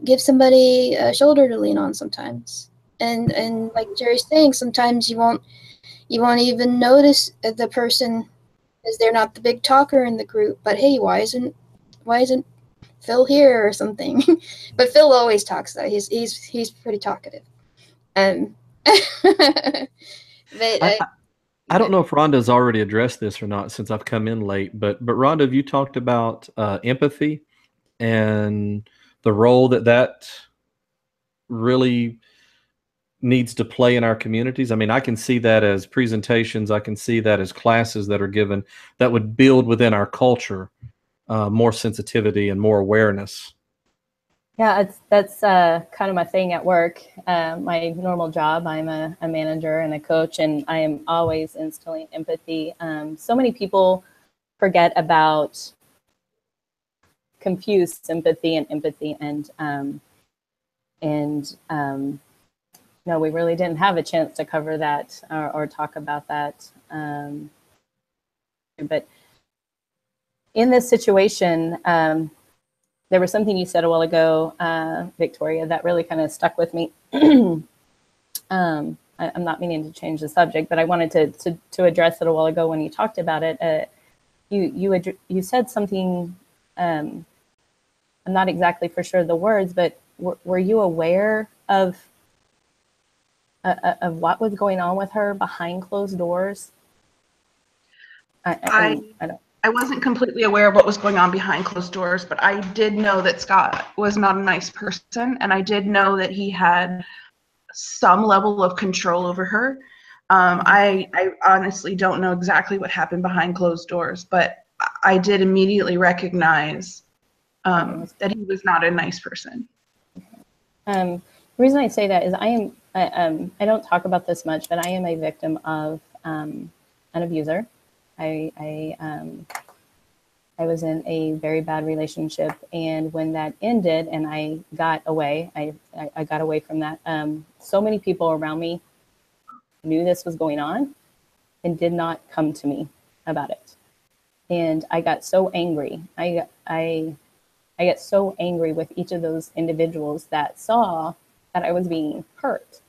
give somebody a shoulder to lean on sometimes. And like Jerry's saying, sometimes you won't even notice the person because they're not the big talker in the group. But hey, why isn't Phil here or something? But Phil always talks though. He's pretty talkative. But I don't know if Rhonda's already addressed this or not since I've come in late, but Rhonda, have you talked about empathy and the role that really needs to play in our communities? I mean, I can see that as presentations. I can see that as classes that are given that would build within our culture more sensitivity and more awareness. Yeah, that's kind of my thing at work. My normal job, I'm a manager and a coach, and I am always instilling empathy. So many people forget about confuse sympathy and empathy, and no, we really didn't have a chance to cover that or talk about that. But in this situation, there was something you said a while ago, Victoria, that really kind of stuck with me. I'm not meaning to change the subject, but I wanted to address it a while ago when you talked about it. You said something, I'm not exactly for sure the words, but were you aware of what was going on with her behind closed doors? I don't. I wasn't completely aware of what was going on behind closed doors, but I did know that Scott was not a nice person, and I did know that he had some level of control over her. I honestly don't know exactly what happened behind closed doors, but I did immediately recognize that he was not a nice person. The reason I say that is I don't talk about this much, but I am a victim of an abuser. I was in a very bad relationship, and when that ended and I got away, I got away from that. So many people around me knew this was going on and did not come to me about it. And I got so angry. I get so angry with each of those individuals that saw that I was being hurt,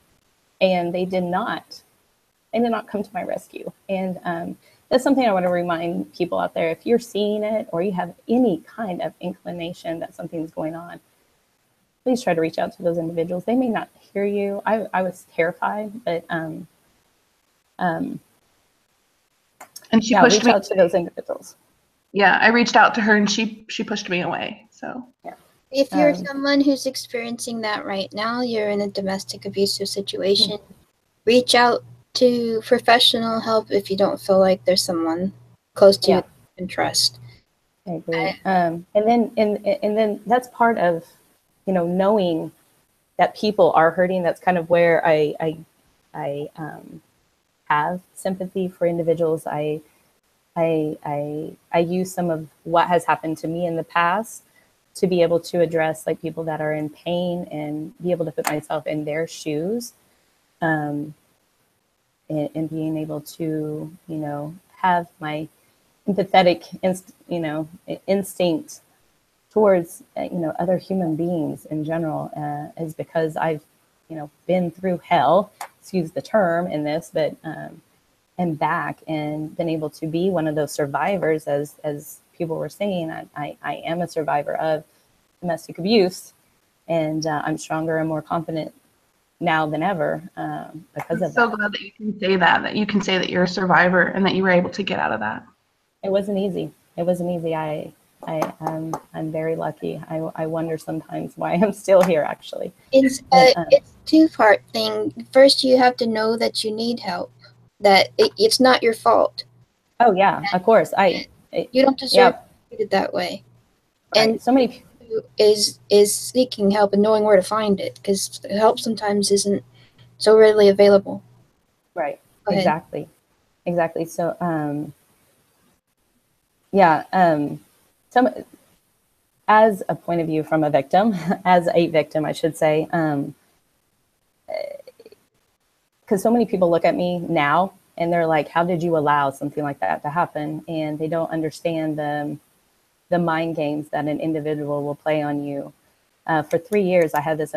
and they did not come to my rescue. And that's something I want to remind people out there. If you're seeing it or you have any kind of inclination that something's going on, please try to reach out to those individuals. They may not hear you. I was terrified, but And she yeah, pushed reach me out to those individuals. Yeah, I reached out to her and she pushed me away. So yeah. If you're someone who's experiencing that right now, you're in a domestic abusive situation, reach out to professional help if you don't feel like there's someone close to you you can trust. I agree. And then that's part of, knowing that people are hurting. That's kind of where I have sympathy for individuals. I use some of what has happened to me in the past to be able to address like people that are in pain and be able to put myself in their shoes. And being able to, have my empathetic, instinct towards, other human beings in general is because I've, been through hell, excuse the term in this, but and back and been able to be one of those survivors, as people were saying. I am a survivor of domestic abuse, and I'm stronger and more confident now than ever because of that. I'm so glad that you can say that you can say that you're a survivor and that you were able to get out of that. It wasn't easy. I'm very lucky. I wonder sometimes why I'm still here, actually. It's a two-part thing. First, you have to know that you need help, that it's not your fault. Oh yeah, of course. You don't deserve to be treated that way. Right. And so many is seeking help and knowing where to find it, because help sometimes isn't so readily available. Right. Go ahead. Exactly. So some as a point of view from a victim, I should say, because so many people look at me now and they're like, how did you allow something like that to happen? And they don't understand the mind games that an individual will play on you. For 3 years, I had this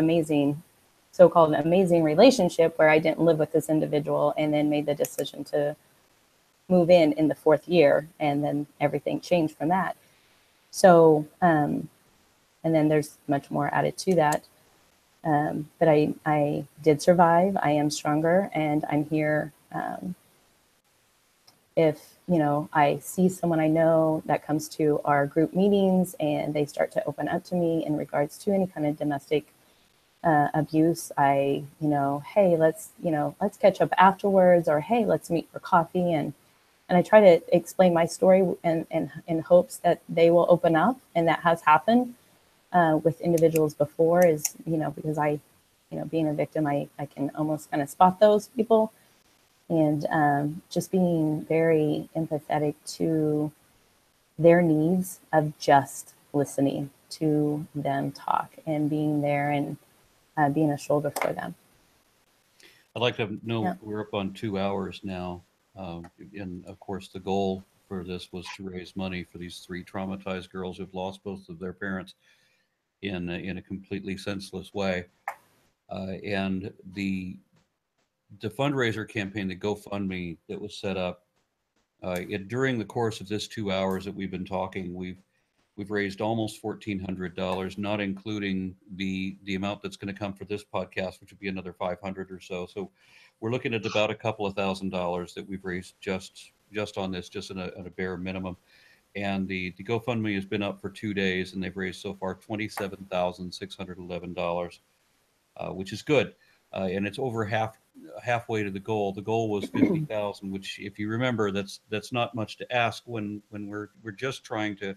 so-called amazing relationship where I didn't live with this individual, and then made the decision to move in the 4th year, and then everything changed from that. So, and then there's much more added to that. But I did survive. I am stronger, and I'm here. If, you know, I see someone I know that comes to our group meetings and they start to open up to me in regards to any kind of domestic abuse, I, you know, hey, let's catch up afterwards, or hey, let's meet for coffee. And I try to explain my story and in hopes that they will open up. And that has happened with individuals before, is, you know, because I, you know, being a victim, I can almost kind of spot those people. And just being very empathetic to their needs of just listening to them talk and being there and being a shoulder for them. I'd like to know, Yeah. we're up on 2 hours now. And of course, the goal for this was to raise money for these 3 traumatized girls who've lost both of their parents in a completely senseless way. And the fundraiser campaign, the GoFundMe that was set up, during the course of this 2 hours that we've been talking, we've raised almost $1,400, not including the amount that's going to come for this podcast, which would be another 500 or so. So we're looking at about a couple of $1,000s that we've raised just on this, just in a bare minimum. And the GoFundMe has been up for 2 days, and they've raised so far $27,611, which is good. And it's over halfway to the goal. The goal was 50,000, which, if you remember, that's not much to ask when we're just trying to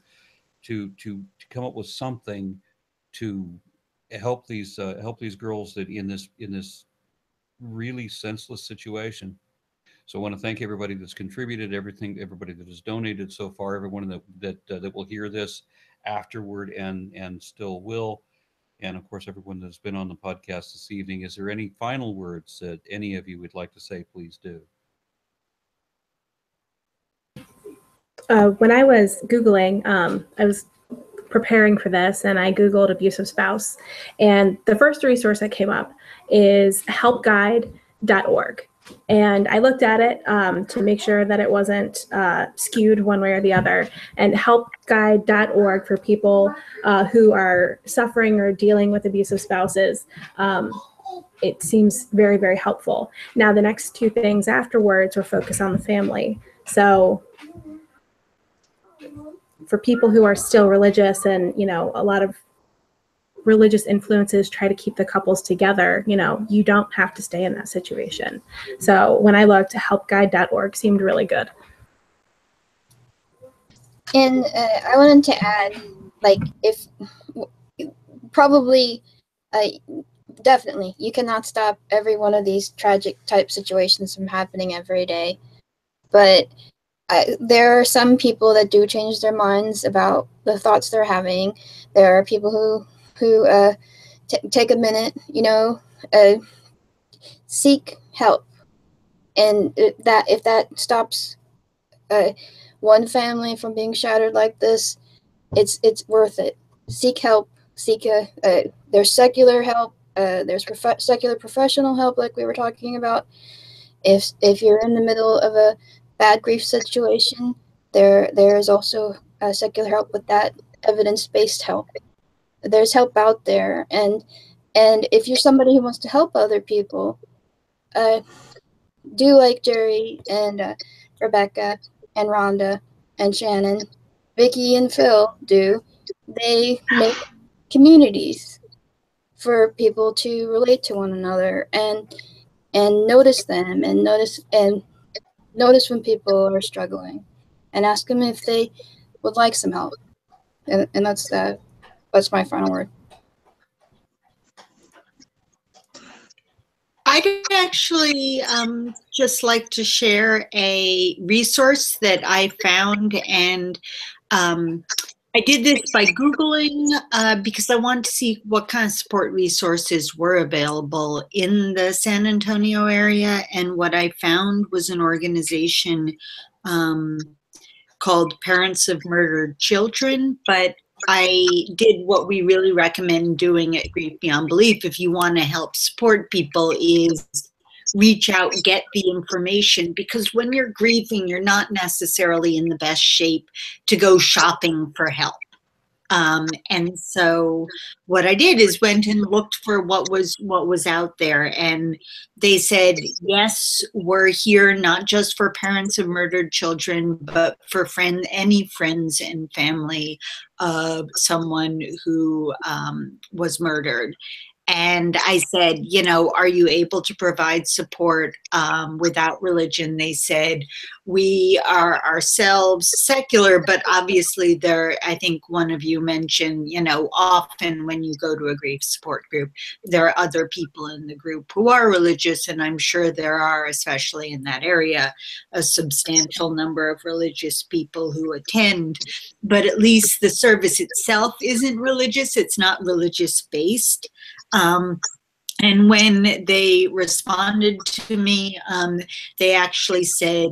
come up with something to help these girls that in this really senseless situation. So I want to thank everybody that's contributed, everybody that has donated so far, everyone that will hear this afterward and still will. And of course, everyone that's been on the podcast this evening. Is there any final words that any of you would like to say? Please do. When I was Googling, I was preparing for this, and I Googled abusive spouse. And the first resource that came up is helpguide.org. And I looked at it to make sure that it wasn't skewed one way or the other. And helpguide.org for people who are suffering or dealing with abusive spouses, it seems very, very helpful. Now, the next 2 things afterwards were focus on the family. So for people who are still religious, and, you know, a lot of religious influences try to keep the couples together, you know, you don't have to stay in that situation. So when I looked, helpguide.org seemed really good. And I wanted to add, like, if probably, definitely, you cannot stop every one of these tragic type situations from happening every day. But there are some people that do change their minds about the thoughts they're having. There are people who take a minute, you know, seek help, and that if that stops one family from being shattered like this, it's worth it. Seek help. Seek there's secular help. There's secular professional help, like we were talking about. If you're in the middle of a bad grief situation, there is also secular help with that, evidence-based help. There's help out there, and if you're somebody who wants to help other people, do like Jerry and Rebecca and Rhonda and Shannon, Vicky and Phil do. They make communities for people to relate to one another and notice them and notice when people are struggling, and ask them if they would like some help. And that's my final word. I'd actually just like to share a resource that I found, and I did this by Googling because I wanted to see what kind of support resources were available in the San Antonio area. And what I found was an organization called Parents of Murdered Children. But I did what we really recommend doing at Grief Beyond Belief if you want to help support people, is reach out, get the information, because when you're grieving, you're not necessarily in the best shape to go shopping for help. And so what I did is went and looked for what was out there, and they said, yes, we're here not just for parents of murdered children, but for any friends and family of someone who was murdered. And I said, you know, are you able to provide support without religion? They said, we are ourselves secular, but obviously I think one of you mentioned, you know, often when you go to a grief support group, there are other people in the group who are religious, and I'm sure there are, especially in that area, a substantial number of religious people who attend, but at least the service itself isn't religious. It's not religious based. And when they responded to me, they actually said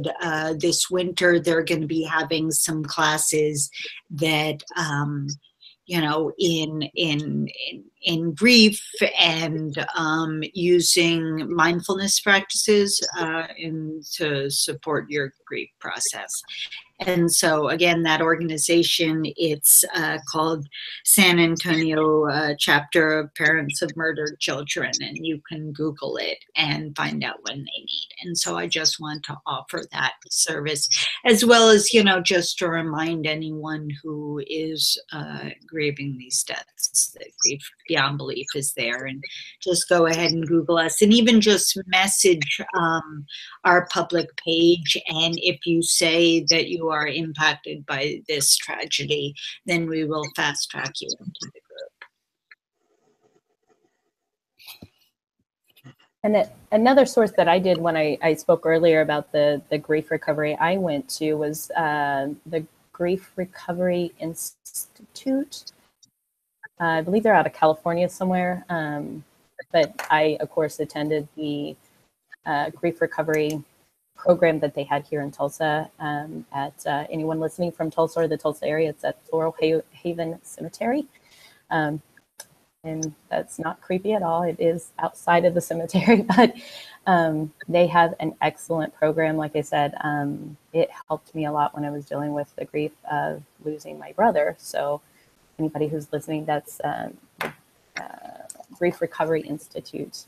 this winter they're going to be having some classes that, you know, in grief and using mindfulness practices to support your grief process. And so again, that organization, it's called San Antonio Chapter of Parents of Murdered Children, and you can Google it and find out when they meet. And so I just want to offer that service, as well as, you know, just to remind anyone who is grieving these deaths that grief beyond belief is there, and just go ahead and Google us, and even just message our public page. And if you say that you are impacted by this tragedy, then we will fast track you into the group. And another source that I did when I spoke earlier about the grief recovery I went to was the Grief Recovery Institute. I believe they're out of California somewhere. But I, of course, attended the grief recovery program that they had here in Tulsa. At anyone listening from Tulsa or the Tulsa area, it's at Floral Haven Cemetery. And that's not creepy at all. It is outside of the cemetery, but they have an excellent program. Like I said, it helped me a lot when I was dealing with the grief of losing my brother. So anybody who's listening, that's Grief Recovery Institute.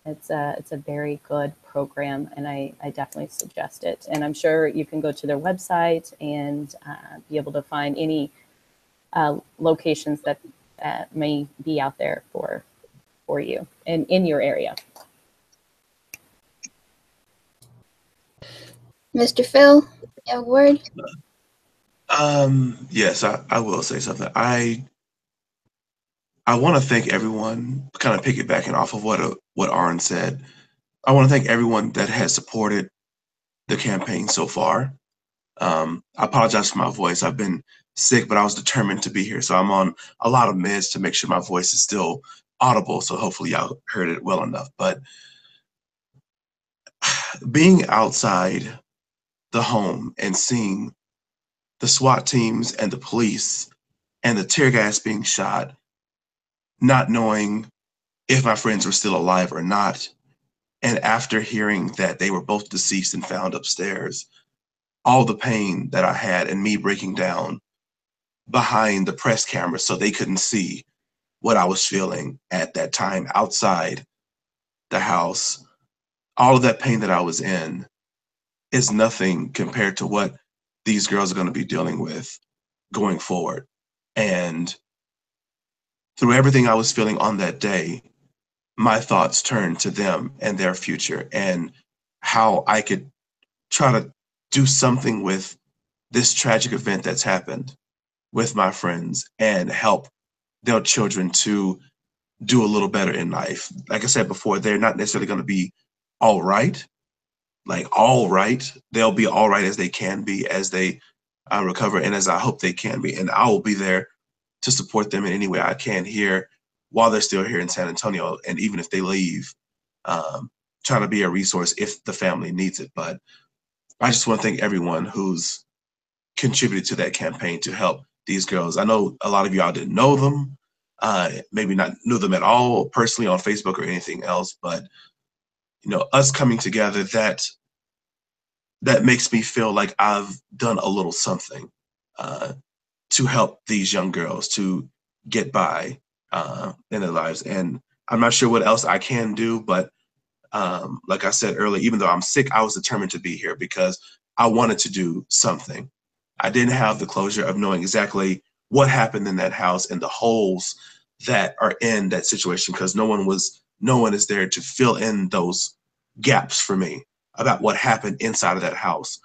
It's a very good program, and I definitely suggest it. And I'm sure you can go to their website and be able to find any locations that may be out there for you and in your area. Mr. Phil, you have a word? Yes, I will say something. I want to thank everyone, kind of piggybacking off of what Aaron said. I want to thank everyone that has supported the campaign so far. I apologize for my voice. I've been sick, but I was determined to be here. So I'm on a lot of meds to make sure my voice is still audible. So hopefully y'all heard it well enough. But being outside the home and seeing the SWAT teams and the police and the tear gas being shot, not knowing if my friends were still alive or not, and after hearing that they were both deceased and found upstairs, all the pain that I had and me breaking down behind the press camera so they couldn't see what I was feeling at that time outside the house, all of that pain that I was in is nothing compared to what these girls are going to be dealing with going forward. And through everything I was feeling on that day, my thoughts turned to them and their future and how I could try to do something with this tragic event that's happened with my friends and help their children to do a little better in life. Like I said before, they're not necessarily going to be all right, like all right. They'll be all right as they can be, as they recover, and as I hope they can be. And I will be there to support them in any way I can here while they're still here in San Antonio. And even if they leave, trying to be a resource if the family needs it. But I just want to thank everyone who's contributed to that campaign to help these girls. I know a lot of y'all didn't know them, maybe not knew them at all personally on Facebook or anything else, but us coming together, that makes me feel like I've done a little something to help these young girls to get by in their lives. And I'm not sure what else I can do, but like I said earlier, even though I'm sick, I was determined to be here because I wanted to do something. I didn't have the closure of knowing exactly what happened in that house and the holes that are in that situation, because no one is there to fill in those gaps for me about what happened inside of that house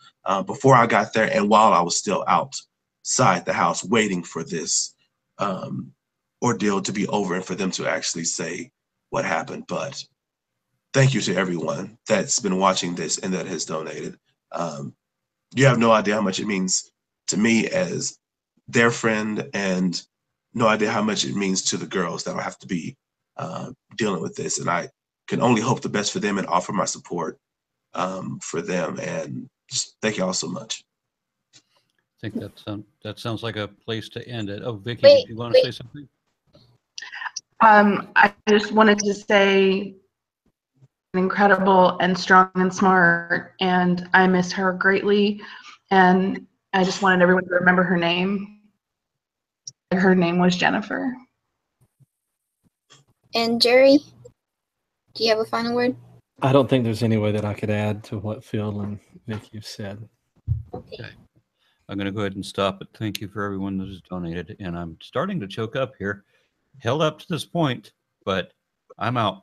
before I got there and while I was still outside the house waiting for this ordeal to be over and for them to actually say what happened. But thank you to everyone that's been watching this and that has donated. You have no idea how much it means to me as their friend, and no idea how much it means to the girls that will have to be dealing with this. And I can only hope the best for them and offer my support for them. And just thank you all so much. I think that sounds like a place to end it. Oh, Vicki, Wait, did you want to say something? I just wanted to say incredible and strong and smart, and I miss her greatly, and I just wanted everyone to remember her name. Her name was Jennifer. And Jerry, do you have a final word? I don't think there's any way that I could add to what Phil and Vicky have said. Okay. I'm going to go ahead and stop it. Thank you for everyone that has donated. And I'm starting to choke up here. Held up to this point, but I'm out.